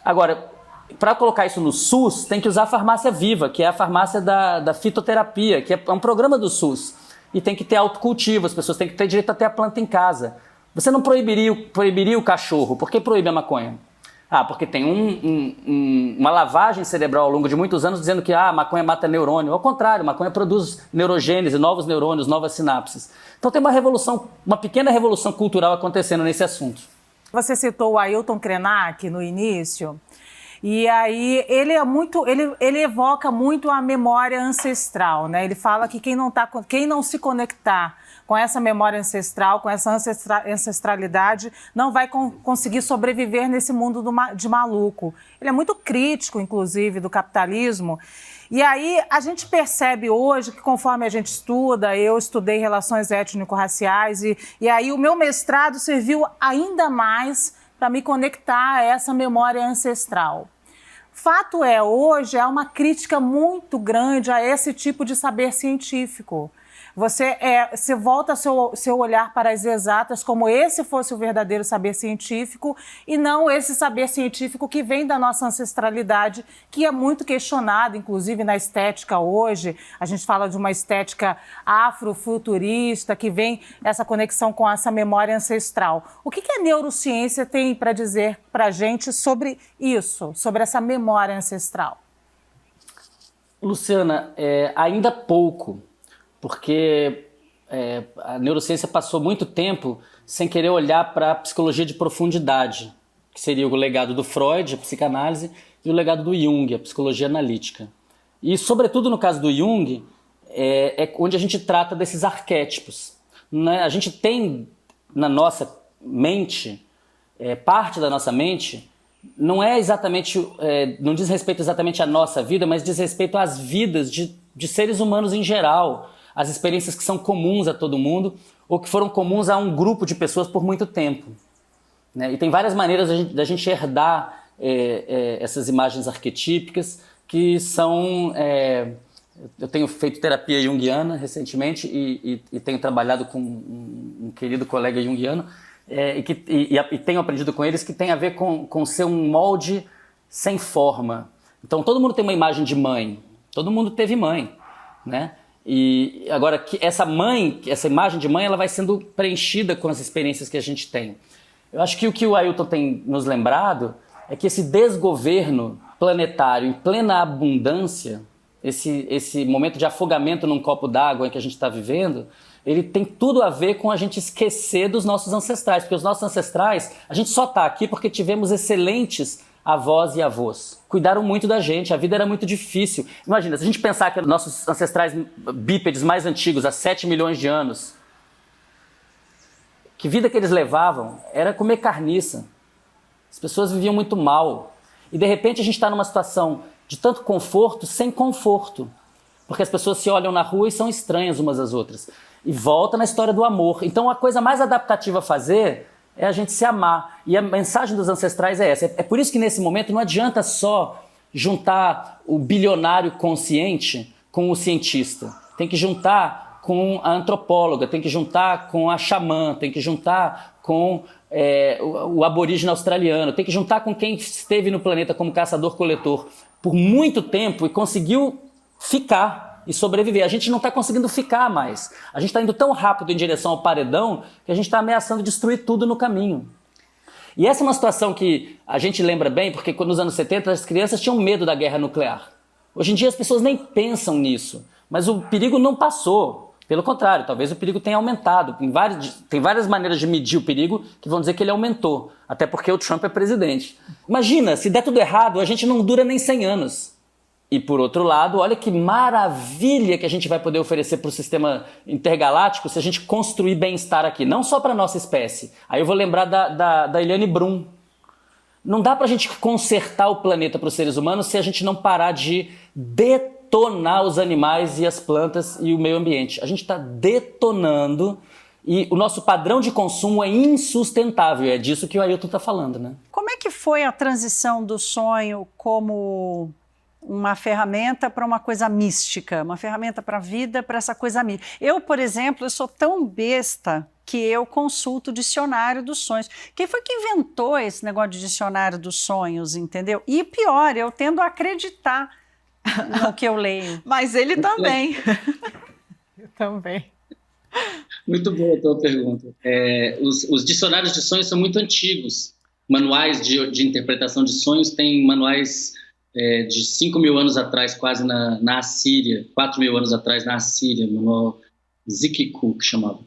Agora, para colocar isso no SUS, tem que usar a farmácia viva, que é a farmácia da fitoterapia, que é um programa do SUS. E tem que ter autocultivo, as pessoas têm que ter direito a ter a planta em casa. Você não proibiria o cachorro. Por que proíbe a maconha? Porque tem uma lavagem cerebral ao longo de muitos anos dizendo que a maconha mata neurônio. Ao contrário, a maconha produz neurogênese, novos neurônios, novas sinapses. Então tem uma pequena revolução cultural acontecendo nesse assunto. Você citou o Ailton Krenak no início, e aí ele evoca muito a memória ancestral, né? Ele fala que quem não se conectar com essa memória ancestral, com essa ancestralidade, não vai conseguir sobreviver nesse mundo de maluco. Ele é muito crítico, inclusive, do capitalismo. E aí a gente percebe hoje que, conforme a gente estuda, eu estudei relações étnico-raciais, e aí o meu mestrado serviu ainda mais para me conectar a essa memória ancestral. Fato é, hoje há uma crítica muito grande a esse tipo de saber científico. Você volta seu olhar para as exatas como esse fosse o verdadeiro saber científico e não esse saber científico que vem da nossa ancestralidade, que é muito questionado, inclusive na estética hoje. A gente fala de uma estética afrofuturista, que vem essa conexão com essa memória ancestral. O que a neurociência tem para dizer para a gente sobre isso, sobre essa memória ancestral? Luciana, ainda pouco. Porque a neurociência passou muito tempo sem querer olhar para a psicologia de profundidade, que seria o legado do Freud, a psicanálise, e o legado do Jung, a psicologia analítica. E, sobretudo no caso do Jung, é onde a gente trata desses arquétipos, né? A gente tem na nossa mente, parte da nossa mente, não é exatamente, não diz respeito exatamente à nossa vida, mas diz respeito às vidas de seres humanos em geral, as experiências que são comuns a todo mundo ou que foram comuns a um grupo de pessoas por muito tempo, né? E tem várias maneiras da gente herdar essas imagens arquetípicas que são... eu tenho feito terapia junguiana recentemente e tenho trabalhado com um querido colega junguiano e tenho aprendido com eles que tem a ver com ser um molde sem forma. Então todo mundo tem uma imagem de mãe, todo mundo teve mãe, né? E agora essa imagem de mãe, ela vai sendo preenchida com as experiências que a gente tem. Eu acho que o que o Ailton tem nos lembrado é que esse desgoverno planetário em plena abundância, esse momento de afogamento num copo d'água que a gente está vivendo, ele tem tudo a ver com a gente esquecer dos nossos ancestrais, porque os nossos ancestrais, a gente só está aqui porque tivemos excelentes avós e avós. Cuidaram muito da gente, a vida era muito difícil. Imagina, se a gente pensar que nossos ancestrais bípedes mais antigos, há 7 milhões de anos, que vida que eles levavam era comer carniça. As pessoas viviam muito mal. E de repente a gente está numa situação de tanto conforto sem conforto. Porque as pessoas se olham na rua e são estranhas umas às outras. E volta na história do amor. Então a coisa mais adaptativa a fazer é a gente se amar. E a mensagem dos ancestrais é essa. É por isso que nesse momento não adianta só juntar o bilionário consciente com o cientista. Tem que juntar com a antropóloga, tem que juntar com a xamã, tem que juntar com o aborígene australiano, tem que juntar com quem esteve no planeta como caçador-coletor por muito tempo e conseguiu ficar e sobreviver. A gente não está conseguindo ficar mais. A gente está indo tão rápido em direção ao paredão que a gente está ameaçando destruir tudo no caminho. E essa é uma situação que a gente lembra bem, porque nos anos 70 as crianças tinham medo da guerra nuclear. Hoje em dia as pessoas nem pensam nisso, mas o perigo não passou. Pelo contrário, talvez o perigo tenha aumentado. Tem várias maneiras de medir o perigo que vão dizer que ele aumentou, até porque o Trump é presidente. Imagina, se der tudo errado, a gente não dura nem 100 anos. E por outro lado, olha que maravilha que a gente vai poder oferecer para o sistema intergaláctico se a gente construir bem-estar aqui, não só para a nossa espécie. Aí eu vou lembrar da Eliane Brum. Não dá para a gente consertar o planeta para os seres humanos se a gente não parar de detonar os animais e as plantas e o meio ambiente. A gente está detonando e o nosso padrão de consumo é insustentável. É disso que o Ailton está falando, né? Como é que foi a transição do sonho como uma ferramenta para uma coisa mística, uma ferramenta para a vida, para essa coisa mística? Eu, por exemplo, eu sou tão besta que eu consulto o dicionário dos sonhos. Quem foi que inventou esse negócio de dicionário dos sonhos, entendeu? E pior, eu tendo a acreditar no que eu leio. Mas ele também. Eu também. Muito boa a tua pergunta. Os dicionários de sonhos são muito antigos. Manuais de interpretação de sonhos têm manuais de 5 mil anos atrás, quase na Assíria, 4 mil anos atrás na Assíria, manual Zikiku, que chamava.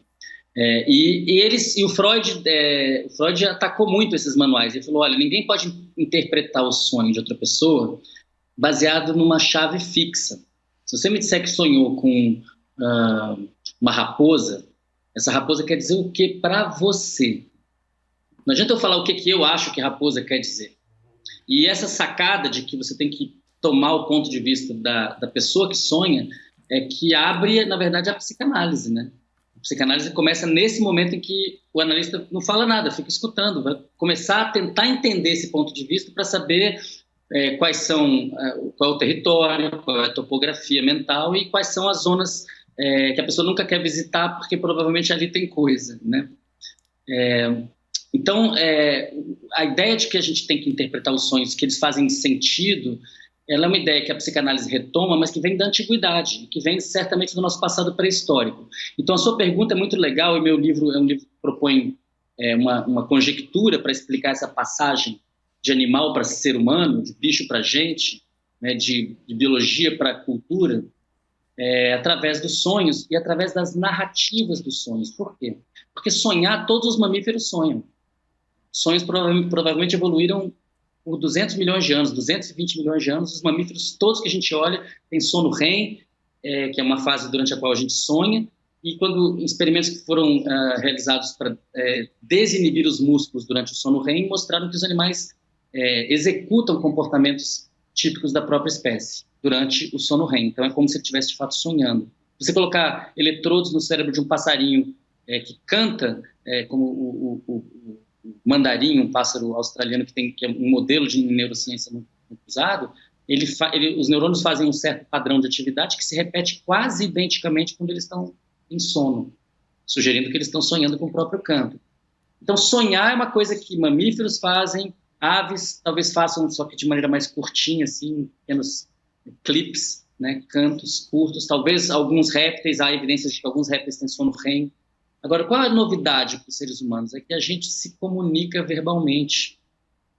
E o Freud atacou muito esses manuais. Ele falou, olha, ninguém pode interpretar o sonho de outra pessoa baseado numa chave fixa. Se você me disser que sonhou com uma raposa, essa raposa quer dizer o que para você? Não adianta eu falar o que eu acho que raposa quer dizer. E essa sacada de que você tem que tomar o ponto de vista da pessoa que sonha é que abre, na verdade, a psicanálise, né? A psicanálise começa nesse momento em que o analista não fala nada, fica escutando, vai começar a tentar entender esse ponto de vista para saber qual é o território, qual é a topografia mental e quais são as zonas que a pessoa nunca quer visitar porque provavelmente ali tem coisa, né? Então, a ideia de que a gente tem que interpretar os sonhos, que eles fazem sentido, ela é uma ideia que a psicanálise retoma, mas que vem da antiguidade, que vem certamente do nosso passado pré-histórico. Então, a sua pergunta é muito legal e meu livro é um livro que propõe uma conjectura para explicar essa passagem de animal para ser humano, de bicho para gente, né, de biologia para cultura, através dos sonhos e através das narrativas dos sonhos. Por quê? Porque sonhar, todos os mamíferos sonham. Sonhos provavelmente evoluíram por 200 milhões de anos, 220 milhões de anos. Os mamíferos, todos que a gente olha, têm sono REM, que é uma fase durante a qual a gente sonha, e quando experimentos que foram realizados para desinibir os músculos durante o sono REM mostraram que os animais executam comportamentos típicos da própria espécie durante o sono REM. Então é como se ele estivesse de fato sonhando. Se você colocar eletrodos no cérebro de um passarinho que canta, como o mandarim, um pássaro australiano que é um modelo de neurociência muito usado, os neurônios fazem um certo padrão de atividade que se repete quase identicamente quando eles estão em sono, sugerindo que eles estão sonhando com o próprio canto. Então, sonhar é uma coisa que mamíferos fazem, aves talvez façam, só que de maneira mais curtinha, assim, pequenos clipes, né, cantos curtos. Talvez alguns répteis, há evidências de que alguns répteis têm sono REM. Agora, qual a novidade para os seres humanos? É que a gente se comunica verbalmente,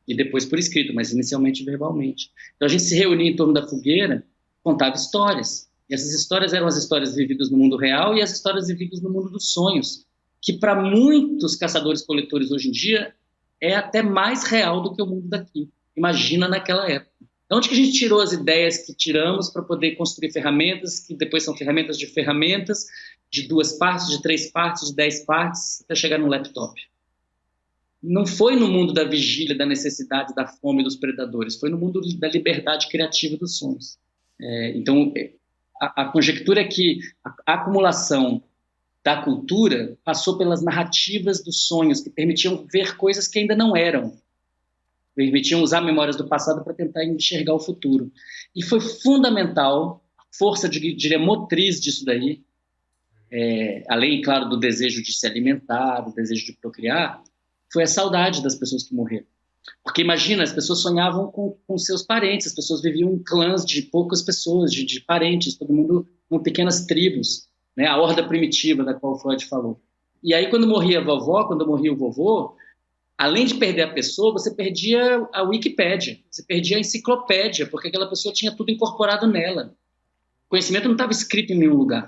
e depois por escrito, mas inicialmente verbalmente. Então, a gente se reunia em torno da fogueira, contava histórias. E essas histórias eram as histórias vividas no mundo real e as histórias vividas no mundo dos sonhos, que para muitos caçadores-coletores hoje em dia é até mais real do que o mundo daqui. Imagina naquela época. De onde que a gente tirou as ideias que tiramos para poder construir ferramentas, que depois são ferramentas, de 2 partes, de 3 partes, de 10 partes, até chegar no laptop? Não foi no mundo da vigília, da necessidade, da fome dos predadores, foi no mundo da liberdade criativa dos sonhos. Então, a conjectura é que a acumulação da cultura passou pelas narrativas dos sonhos, que permitiam ver coisas que ainda não eram, permitiam usar memórias do passado para tentar enxergar o futuro. E foi fundamental, a força, diria, motriz disso daí, além, claro, do desejo de se alimentar, do desejo de procriar, foi a saudade das pessoas que morreram. Porque imagina, as pessoas sonhavam com seus parentes, as pessoas viviam em clãs de poucas pessoas, de parentes, todo mundo com pequenas tribos, né, a horda primitiva da qual Freud falou. E aí, quando morria a vovó, quando morria o vovô, além de perder a pessoa, você perdia a Wikipédia, você perdia a enciclopédia, porque aquela pessoa tinha tudo incorporado nela. O conhecimento não estava escrito em nenhum lugar.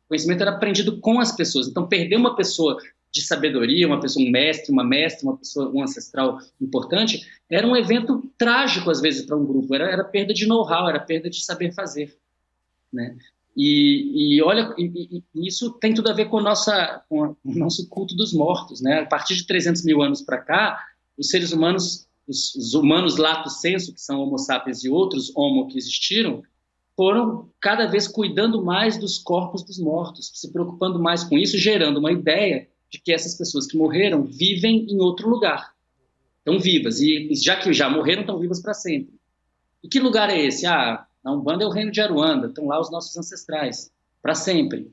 O conhecimento era aprendido com as pessoas. Então, perder uma pessoa de sabedoria, uma pessoa, um mestre, uma pessoa, um ancestral importante, era um evento trágico, às vezes, para um grupo. Era perda de know-how, era perda de saber fazer, né? E olha, isso tem tudo a ver com o nosso culto dos mortos, né? A partir de 300 mil anos para cá, os seres humanos, os humanos lato sensu, que são homo sapiens e outros homo que existiram, foram cada vez cuidando mais dos corpos dos mortos, se preocupando mais com isso, gerando uma ideia de que essas pessoas que morreram vivem em outro lugar. Estão vivas, e já que já morreram, estão vivas para sempre. E que lugar é esse? Na Umbanda é o reino de Aruanda, estão lá os nossos ancestrais, para sempre.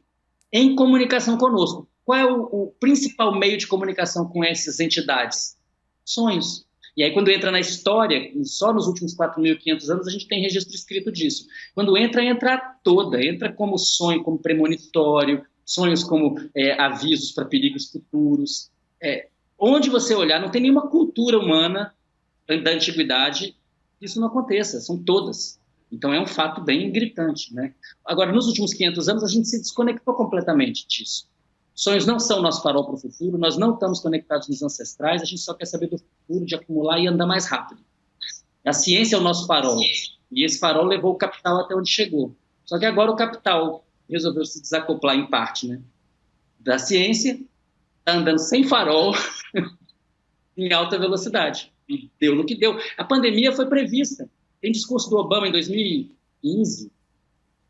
Em comunicação conosco. Qual é o principal meio de comunicação com essas entidades? Sonhos. E aí, quando entra na história, só nos últimos 4.500 anos, a gente tem registro escrito disso. Quando entra toda, entra como sonho, como premonitório, sonhos como avisos para perigos futuros. Onde você olhar, não tem nenhuma cultura humana da antiguidade que isso não aconteça, são todas. Então é um fato bem gritante, né? Agora, nos últimos 500 anos, a gente se desconectou completamente disso. Sonhos não são nosso farol para o futuro, nós não estamos conectados nos ancestrais, a gente só quer saber do futuro, de acumular e andar mais rápido. A ciência é o nosso farol, e esse farol levou o capital até onde chegou. Só que agora o capital resolveu se desacoplar em parte, né, da ciência, está andando sem farol em alta velocidade. E deu no que deu. A pandemia foi prevista. Tem discurso do Obama em 2015,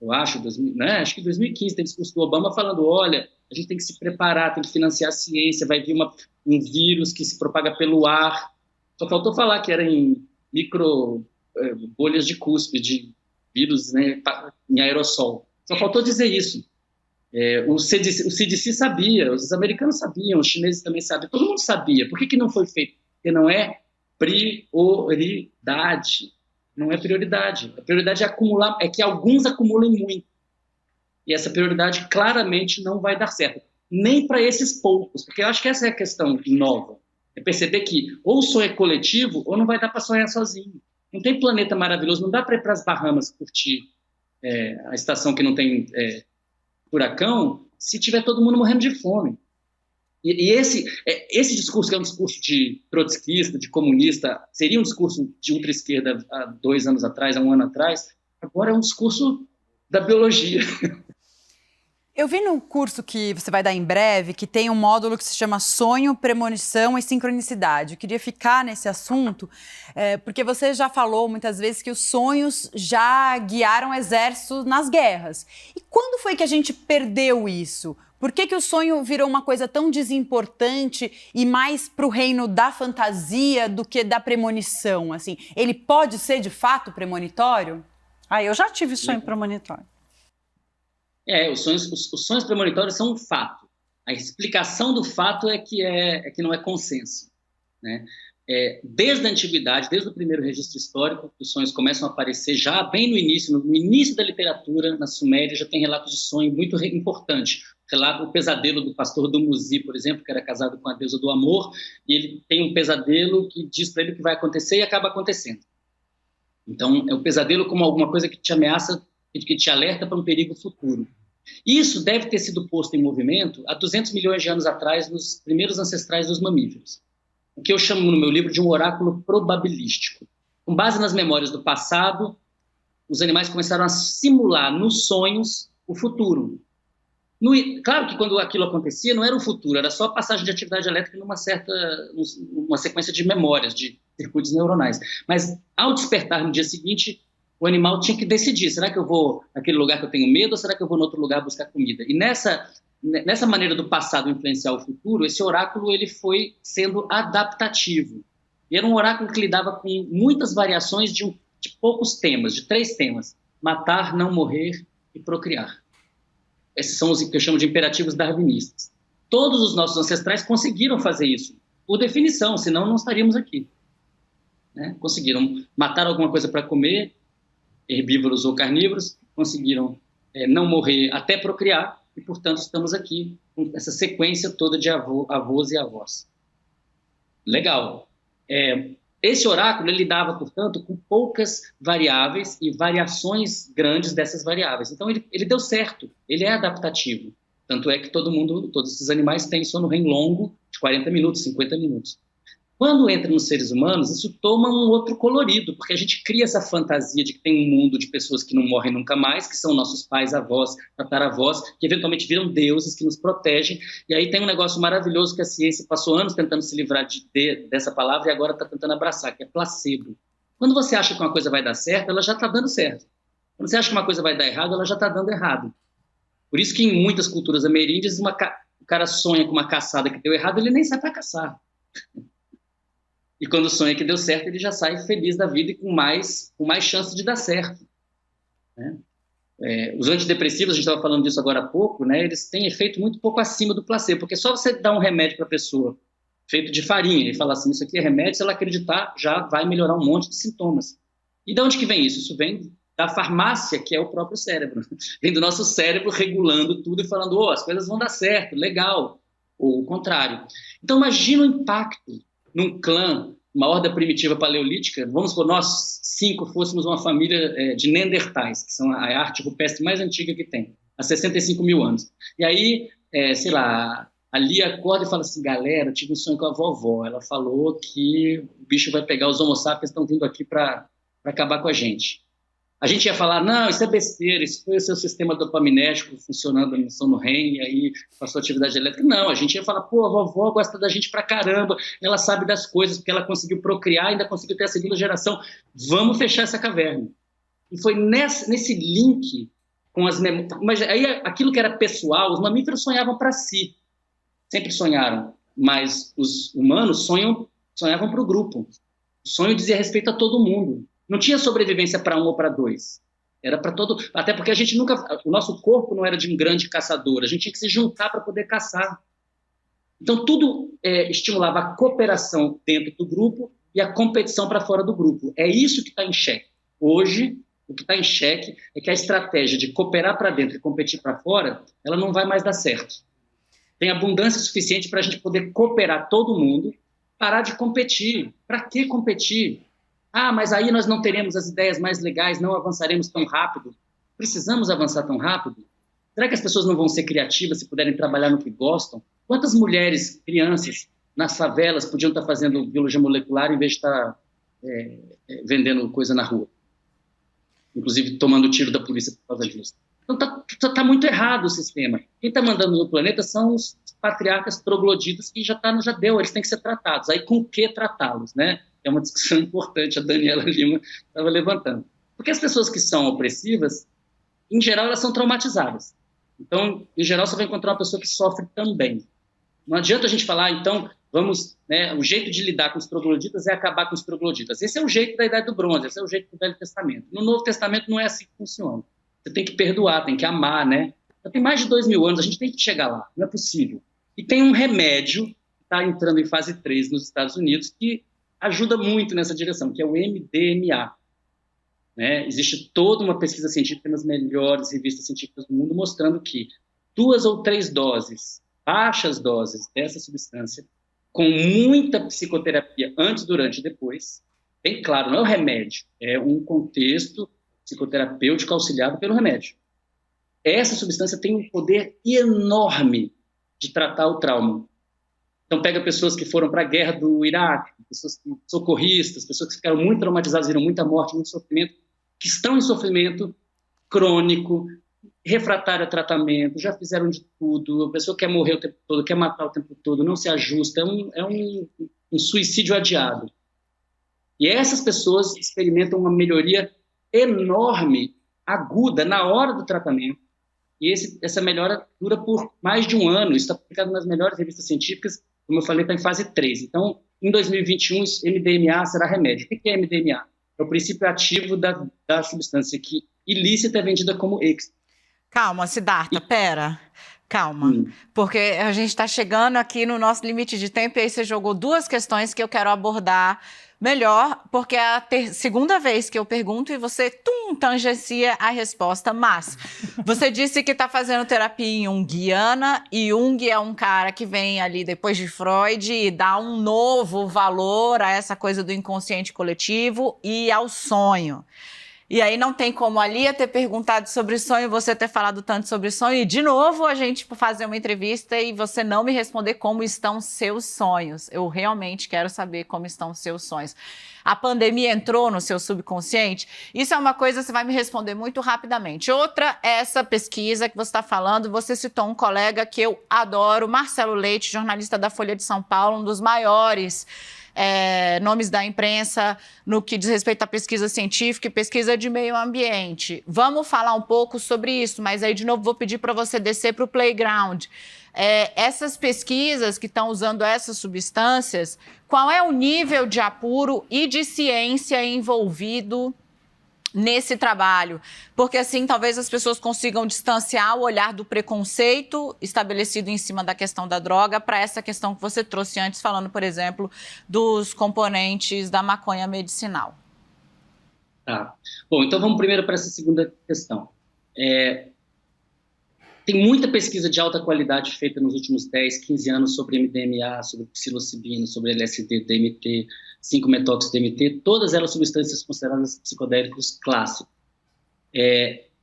eu acho, né? Acho que em 2015 tem discurso do Obama falando, olha, a gente tem que se preparar, tem que financiar a ciência, vai vir um vírus que se propaga pelo ar. Só faltou falar que era em micro bolhas de cuspe, de vírus, né, em aerossol. Só faltou dizer isso. O CDC sabia, os americanos sabiam, os chineses também sabiam, todo mundo sabia. Por que não foi feito? Porque não é prioridade. Não é prioridade. A prioridade é acumular, é que alguns acumulem muito. E essa prioridade claramente não vai dar certo. Nem para esses poucos, porque eu acho que essa é a questão nova. É perceber que ou o sonho é coletivo, ou não vai dar para sonhar sozinho. Não tem planeta maravilhoso, não dá para ir para as Bahamas curtir a estação que não tem furacão, se tiver todo mundo morrendo de fome. E esse discurso, que é um discurso de trotskista, de comunista, seria um discurso de ultra-esquerda há 2 anos atrás, há 1 ano atrás, agora é um discurso da biologia. Eu vi no curso que você vai dar em breve que tem um módulo que se chama Sonho, Premonição e Sincronicidade. Eu queria ficar nesse assunto, porque você já falou muitas vezes que os sonhos já guiaram exércitos nas guerras. E quando foi que a gente perdeu isso? Por que o sonho virou uma coisa tão desimportante e mais para o reino da fantasia do que da premonição? Assim, ele pode ser, de fato, premonitório? Eu já tive sonho premonitório. Os sonhos premonitórios são um fato. A explicação do fato é que não é consenso, né? Desde a antiguidade, desde o primeiro registro histórico, os sonhos começam a aparecer já bem no início da literatura, na Suméria, já tem relatos de sonho muito importante. O pesadelo do pastor Dumuzi, por exemplo, que era casado com a deusa do amor, e ele tem um pesadelo que diz para ele o que vai acontecer e acaba acontecendo. Então, é o pesadelo como alguma coisa que te ameaça, que te alerta para um perigo futuro. Isso deve ter sido posto em movimento há 200 milhões de anos atrás, nos primeiros ancestrais dos mamíferos. O que eu chamo no meu livro de um oráculo probabilístico. Com base nas memórias do passado, os animais começaram a simular nos sonhos o futuro. Claro que quando aquilo acontecia não era o futuro, era só a passagem de atividade elétrica numa sequência de memórias, de circuitos neuronais. Mas ao despertar no dia seguinte, o animal tinha que decidir, será que eu vou naquele lugar que eu tenho medo ou será que eu vou em outro lugar buscar comida? E nessa maneira do passado influenciar o futuro, esse oráculo ele foi sendo adaptativo. E era um oráculo que lidava com muitas variações de poucos temas, de 3 temas: matar, não morrer e procriar. Esses são os que eu chamo de imperativos darwinistas. Todos os nossos ancestrais conseguiram fazer isso, por definição, senão não estaríamos aqui, né? Conseguiram matar alguma coisa para comer, herbívoros ou carnívoros, conseguiram não morrer até procriar, e, portanto, estamos aqui com essa sequência toda de avós e avós. Legal. Esse oráculo ele lidava, portanto, com poucas variáveis e variações grandes dessas variáveis. Então, ele deu certo, ele é adaptativo. Tanto é que todos esses animais têm sono REM longo, de 40 minutos, 50 minutos. Quando entra nos seres humanos, isso toma um outro colorido, porque a gente cria essa fantasia de que tem um mundo de pessoas que não morrem nunca mais, que são nossos pais, avós, tataravós, que eventualmente viram deuses que nos protegem. E aí tem um negócio maravilhoso que a ciência passou anos tentando se livrar dessa palavra e agora está tentando abraçar, que é placebo. Quando você acha que uma coisa vai dar certo, ela já está dando certo. Quando você acha que uma coisa vai dar errado, ela já está dando errado. Por isso que em muitas culturas ameríndias, o cara sonha com uma caçada que deu errado, ele nem sai para caçar. E quando sonha que deu certo, ele já sai feliz da vida e com mais chance de dar certo, né? Os antidepressivos, a gente estava falando disso agora há pouco, né? Eles têm efeito muito pouco acima do placebo, porque só você dar um remédio para a pessoa feito de farinha e falar assim, isso aqui é remédio, se ela acreditar, já vai melhorar um monte de sintomas. E de onde que vem isso? Isso vem da farmácia, que é o próprio cérebro. Vem do nosso cérebro regulando tudo e falando, as coisas vão dar certo, legal, ou o contrário. Então imagina o impacto num clã, uma horda primitiva paleolítica. Vamos supor, nós 5 fôssemos uma família de Neandertais, que são a arte rupestre mais antiga que tem, há 65 mil anos. E aí, a Lia acorda e fala assim, galera, eu tive um sonho com a vovó, ela falou que o bicho vai pegar, os homo sapiens estão vindo aqui para acabar com a gente. A gente ia falar, não, isso é besteira, isso foi o seu sistema dopaminérgico funcionando no sono REM, e aí passou a atividade elétrica. Não, a gente ia falar, a vovó gosta da gente pra caramba, ela sabe das coisas, porque ela conseguiu procriar, ainda conseguiu ter a segunda geração, vamos fechar essa caverna. E foi nesse link com as memórias. Mas aí aquilo que era pessoal, os mamíferos sonhavam para si, sempre sonharam, mas os humanos sonhavam para o grupo. O sonho dizia respeito a todo mundo. Não tinha sobrevivência para 1 ou para 2. Era para todo... Até porque o nosso corpo não era de um grande caçador. A gente tinha que se juntar para poder caçar. Então, tudo estimulava a cooperação dentro do grupo e a competição para fora do grupo. É isso que está em xeque. Hoje, o que está em xeque é que a estratégia de cooperar para dentro e competir para fora, ela não vai mais dar certo. Tem abundância suficiente para a gente poder cooperar todo mundo, parar de competir. Para que competir? Mas aí nós não teremos as ideias mais legais, não avançaremos tão rápido. Precisamos avançar tão rápido? Será que as pessoas não vão ser criativas se puderem trabalhar no que gostam? Quantas mulheres, crianças, nas favelas podiam estar fazendo biologia molecular em vez de estar vendendo coisa na rua? Inclusive tomando tiro da polícia por causa disso. Então tá muito errado o sistema. Quem está mandando no planeta são os patriarcas trogloditas que já deu, eles têm que ser tratados. Aí com que tratá-los, né? É uma discussão importante, a Daniela Lima estava levantando. Porque as pessoas que são opressivas, em geral, elas são traumatizadas. Então, em geral, você vai encontrar uma pessoa que sofre também. Não adianta a gente falar, então, vamos, né, o jeito de lidar com os trogloditas é acabar com os trogloditas. Esse é o jeito da Idade do Bronze, esse é o jeito do Velho Testamento. No Novo Testamento não é assim que funciona. Você tem que perdoar, tem que amar, né? Já tem mais de 2000 anos, a gente tem que chegar lá, não é possível. E tem um remédio, que está entrando em fase 3 nos Estados Unidos, que ajuda muito nessa direção, que é o MDMA. Né? Existe toda uma pesquisa científica nas melhores revistas científicas do mundo mostrando que 2 ou 3 doses, baixas doses dessa substância, com muita psicoterapia antes, durante e depois, bem claro, não é o remédio, é um contexto psicoterapêutico auxiliado pelo remédio. Essa substância tem um poder enorme de tratar o trauma. Então pega pessoas que foram para a guerra do Iraque, pessoas socorristas, pessoas que ficaram muito traumatizadas, viram muita morte, muito sofrimento, que estão em sofrimento crônico, refratário a tratamento, já fizeram de tudo, a pessoa quer morrer o tempo todo, quer matar o tempo todo, não se ajusta, é um suicídio adiado. E essas pessoas experimentam uma melhoria enorme, aguda, na hora do tratamento, e essa melhora dura por mais de um ano, isso está publicado nas melhores revistas científicas, como eu falei, está em fase 3. Então, em 2021, MDMA será remédio. O que é MDMA? É o princípio ativo da substância que ilícita é vendida como êxtase. Calma, Siddhartha, pera. Calma, porque a gente está chegando aqui no nosso limite de tempo e aí você jogou 2 questões que eu quero abordar melhor, porque é a segunda vez que eu pergunto e você tangencia a resposta. Mas você disse que está fazendo terapia em Jungiana e Jung é um cara que vem ali depois de Freud e dá um novo valor a essa coisa do inconsciente coletivo e ao sonho. E aí não tem como a Lia ter perguntado sobre sonho, você ter falado tanto sobre sonho, e de novo a gente fazer uma entrevista e você não me responder como estão seus sonhos. Eu realmente quero saber como estão seus sonhos. A pandemia entrou no seu subconsciente? Isso é uma coisa que você vai me responder muito rapidamente. Outra é essa pesquisa que você está falando, você citou um colega que eu adoro, Marcelo Leite, jornalista da Folha de São Paulo, um dos maiores nomes da imprensa no que diz respeito à pesquisa científica e pesquisa de meio ambiente. Vamos falar um pouco sobre isso, mas aí de novo vou pedir para você descer para o playground. Essas pesquisas que estão usando essas substâncias, qual é o nível de apuro e de ciência envolvido nesse trabalho? Porque assim talvez as pessoas consigam distanciar o olhar do preconceito estabelecido em cima da questão da droga para essa questão que você trouxe antes, falando, por exemplo, dos componentes da maconha medicinal. Tá. Bom, então vamos primeiro para essa segunda questão. Tem muita pesquisa de alta qualidade feita nos últimos 10, 15 anos sobre MDMA, sobre psilocibina, sobre LSD, DMT, 5-metox-DMT, todas elas substâncias consideradas psicodélicos clássicos.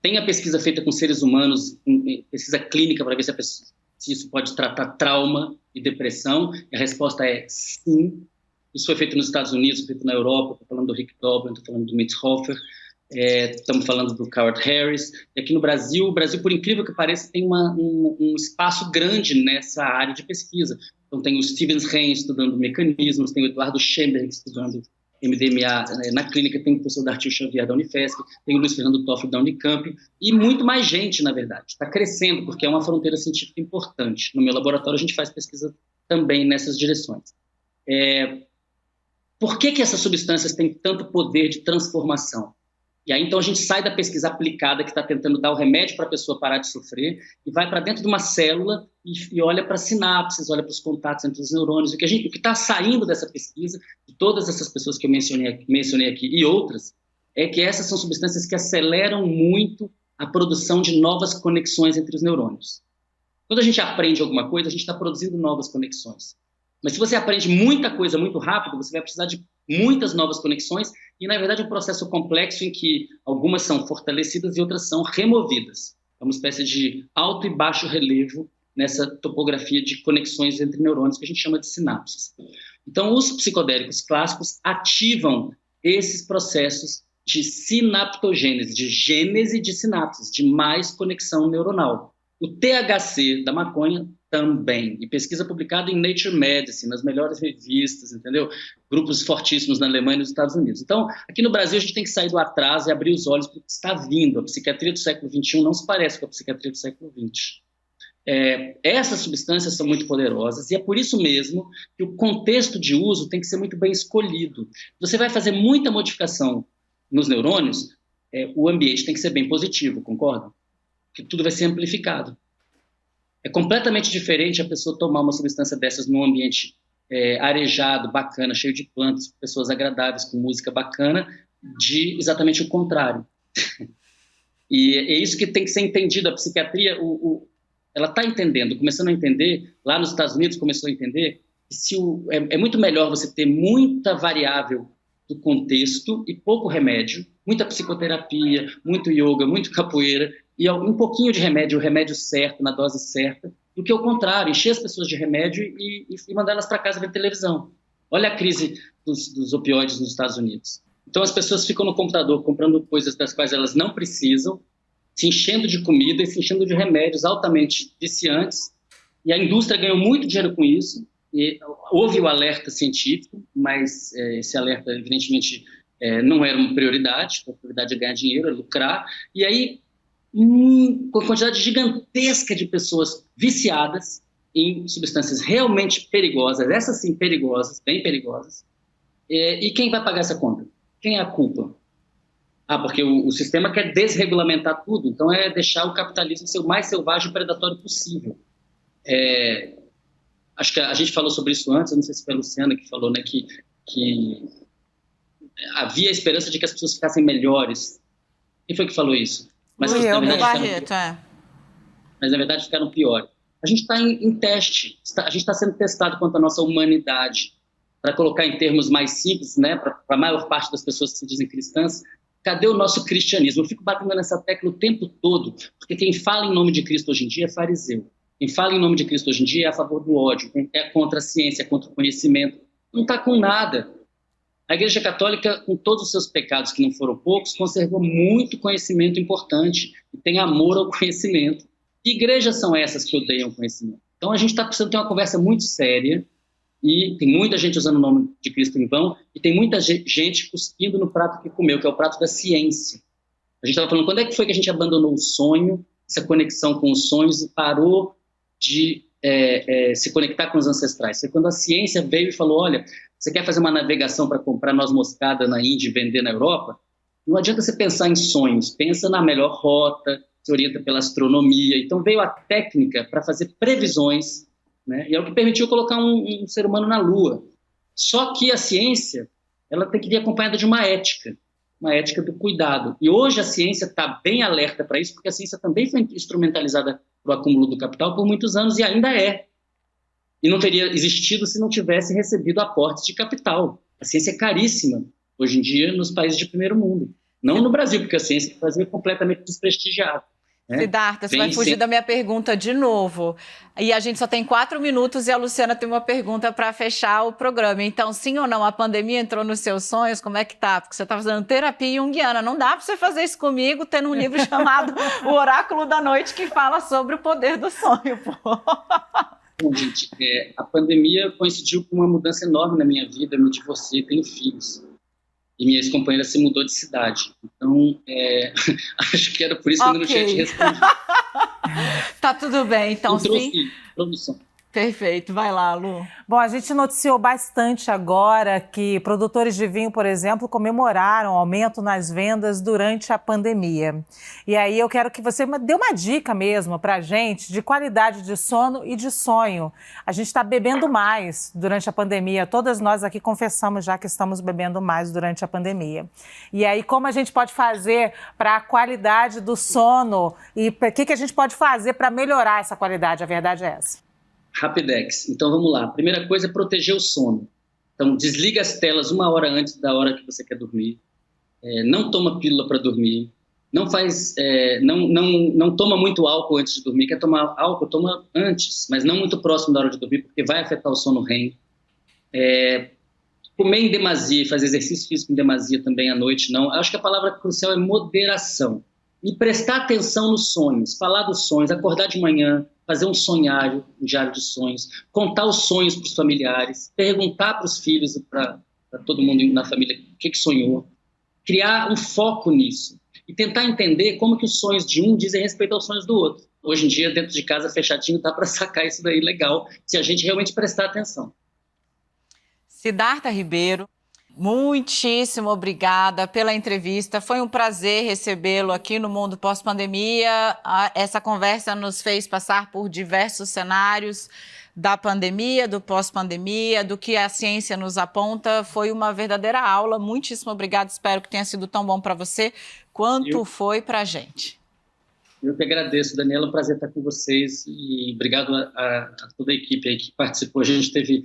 Tem a pesquisa feita com seres humanos, pesquisa clínica para ver se isso pode tratar trauma e depressão, e a resposta é sim. Isso foi feito nos Estados Unidos, foi feito na Europa, estou falando do Rick Doblin, estou falando do Mitch Hofer, estamos falando do Howard Harris, e aqui no Brasil, por incrível que pareça, tem um espaço grande nessa área de pesquisa. Então tem o Stevens Rein estudando mecanismos, tem o Eduardo Schemberg estudando MDMA na clínica, tem o professor Dartil Xavier da Unifesp, tem o Luiz Fernando Toffoli da Unicamp, e muito mais gente, na verdade. Está crescendo, porque é uma fronteira científica importante. No meu laboratório a gente faz pesquisa também nessas direções. Por que essas substâncias têm tanto poder de transformação? E aí, então, a gente sai da pesquisa aplicada que está tentando dar o remédio para a pessoa parar de sofrer e vai para dentro de uma célula e olha para as sinapses, olha para os contatos entre os neurônios. O que está saindo dessa pesquisa, de todas essas pessoas que eu mencionei aqui e outras, é que essas são substâncias que aceleram muito a produção de novas conexões entre os neurônios. Quando a gente aprende alguma coisa, a gente está produzindo novas conexões. Mas se você aprende muita coisa muito rápido, você vai precisar de muitas novas conexões e, na verdade, é um processo complexo em que algumas são fortalecidas e outras são removidas. É uma espécie de alto e baixo relevo nessa topografia de conexões entre neurônios que a gente chama de sinapses. Então, os psicodélicos clássicos ativam esses processos de sinaptogênese, de gênese de sinapses, de mais conexão neuronal. O THC da maconha também. E pesquisa publicada em Nature Medicine, nas melhores revistas, entendeu? Grupos fortíssimos na Alemanha e nos Estados Unidos. Então, aqui no Brasil, a gente tem que sair do atraso e abrir os olhos para o que está vindo. A psiquiatria do século XXI não se parece com a psiquiatria do século XX. Essas substâncias são muito poderosas e é por isso mesmo que o contexto de uso tem que ser muito bem escolhido. Você vai fazer muita modificação nos neurônios, o ambiente tem que ser bem positivo, concorda? Que tudo vai ser amplificado. É completamente diferente a pessoa tomar uma substância dessas num ambiente arejado, bacana, cheio de plantas, pessoas agradáveis, com música bacana, de exatamente o contrário. E é isso que tem que ser entendido. A psiquiatria, ela está entendendo, começando a entender, lá nos Estados Unidos começou a entender, que é muito melhor você ter muita variável do contexto e pouco remédio, muita psicoterapia, muito yoga, muito capoeira, e um pouquinho de remédio, o remédio certo, na dose certa, do que o contrário, encher as pessoas de remédio e mandar elas para casa ver televisão. Olha a crise dos opioides nos Estados Unidos. Então as pessoas ficam no computador comprando coisas das quais elas não precisam, se enchendo de comida e se enchendo de remédios altamente viciantes, e a indústria ganhou muito dinheiro com isso, e houve o alerta científico, mas esse alerta, evidentemente, não era uma prioridade, a prioridade é ganhar dinheiro, é lucrar, e aí, com a quantidade gigantesca de pessoas viciadas em substâncias realmente perigosas, essas sim perigosas, bem perigosas, e quem vai pagar essa conta? Quem é a culpa? Porque o sistema quer desregulamentar tudo, então é deixar o capitalismo ser o mais selvagem e predatório possível. Acho que a gente falou sobre isso antes, eu não sei se foi a Luciana que falou, né, que havia a esperança de que as pessoas ficassem melhores. Quem foi que falou isso? Mas na verdade ficaram piores. A gente está em teste, a gente está sendo testado quanto à nossa humanidade. Para colocar em termos mais simples, né, para a maior parte das pessoas que se dizem cristãs, cadê o nosso cristianismo? Eu fico batendo nessa tecla o tempo todo, porque quem fala em nome de Cristo hoje em dia é fariseu. Quem fala em nome de Cristo hoje em dia é a favor do ódio, é contra a ciência, é contra o conhecimento. Não está com nada. A Igreja Católica, com todos os seus pecados, que não foram poucos, conservou muito conhecimento importante e tem amor ao conhecimento. Que igrejas são essas que odeiam o conhecimento? Então a gente está precisando ter uma conversa muito séria e tem muita gente usando o nome de Cristo em vão e tem muita gente cuspindo no prato que comeu, que é o prato da ciência. A gente estava falando, quando é que foi que a gente abandonou o sonho, essa conexão com os sonhos e parou de se conectar com os ancestrais? Foi quando a ciência veio e falou, olha, você quer fazer uma navegação para comprar noz moscada na Índia e vender na Europa? Não adianta você pensar em sonhos, pensa na melhor rota, se orienta pela astronomia. Então veio a técnica para fazer previsões, né? E é o que permitiu colocar um ser humano na Lua. Só que a ciência, ela tem que vir acompanhada de uma ética do cuidado. E hoje a ciência está bem alerta para isso, porque a ciência também foi instrumentalizada para o acúmulo do capital por muitos anos e ainda é. E não teria existido se não tivesse recebido aportes de capital. A ciência é caríssima hoje em dia nos países de primeiro mundo. Não no Brasil, porque a ciência no Brasil é completamente desprestigiada. Siddhartha, você vai fugir da minha pergunta de novo. E a gente só tem 4 minutos e a Luciana tem uma pergunta para fechar o programa. Então, sim ou não, a pandemia entrou nos seus sonhos? Como é que tá? Porque você está fazendo terapia junguiana. Não dá para você fazer isso comigo tendo um livro chamado O Oráculo da Noite, que fala sobre o poder do sonho, pô. Bom, gente, a pandemia coincidiu com uma mudança enorme na minha vida. Eu me divorciei, tenho filhos. E minha ex-companheira se mudou de cidade. Então, acho que era por isso que eu não tinha te respondido. Tá tudo bem, então sim. Produção. Perfeito, vai lá, Lu. Bom, a gente noticiou bastante agora que produtores de vinho, por exemplo, comemoraram o aumento nas vendas durante a pandemia. E aí eu quero que você dê uma dica mesmo para a gente de qualidade de sono e de sonho. A gente está bebendo mais durante a pandemia. Todas nós aqui confessamos já que estamos bebendo mais durante a pandemia. E aí como a gente pode fazer para a qualidade do sono e o que a gente pode fazer para melhorar essa qualidade? A verdade é essa. Rapidex. Então vamos lá. A primeira coisa é proteger o sono. Então desliga as telas 1 hora antes da hora que você quer dormir. Não toma pílula para dormir. Não faz, não toma muito álcool antes de dormir. Quer tomar álcool, toma antes, mas não muito próximo da hora de dormir, porque vai afetar o sono REM. comer em demasia e fazer exercício físico em demasia também à noite, não. Eu acho que a palavra crucial é moderação. E prestar atenção nos sonhos, falar dos sonhos, acordar de manhã, fazer um diário de sonhos, contar os sonhos para os familiares, perguntar para os filhos e para todo mundo na família o que sonhou, criar um foco nisso e tentar entender como que os sonhos de um dizem respeito aos sonhos do outro. Hoje em dia, dentro de casa, fechadinho, dá para sacar isso daí legal, se a gente realmente prestar atenção. Siddhartha Ribeiro, muitíssimo obrigada pela entrevista. Foi um prazer recebê-lo aqui no Mundo Pós-Pandemia. Essa conversa nos fez passar por diversos cenários da pandemia, do pós-pandemia, do que a ciência nos aponta. Foi uma verdadeira aula. Muitíssimo obrigada. Espero que tenha sido tão bom para você quanto foi para a gente. Eu que agradeço, Daniela. É um prazer estar com vocês e obrigado a toda a equipe aí que participou. A gente teve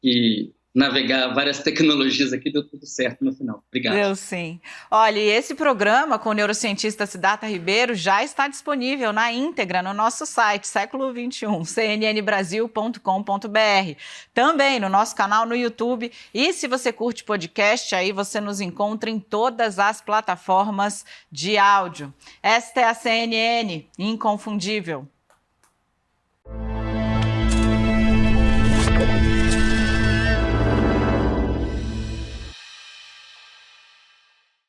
que navegar várias tecnologias aqui, deu tudo certo no final. Obrigado. Deu sim. Olha, e esse programa com o neurocientista Siddhartha Ribeiro já está disponível na íntegra no nosso site, século XXI, cnnbrasil.com.br. Também no nosso canal no YouTube. E se você curte podcast, aí você nos encontra em todas as plataformas de áudio. Esta é a CNN, inconfundível.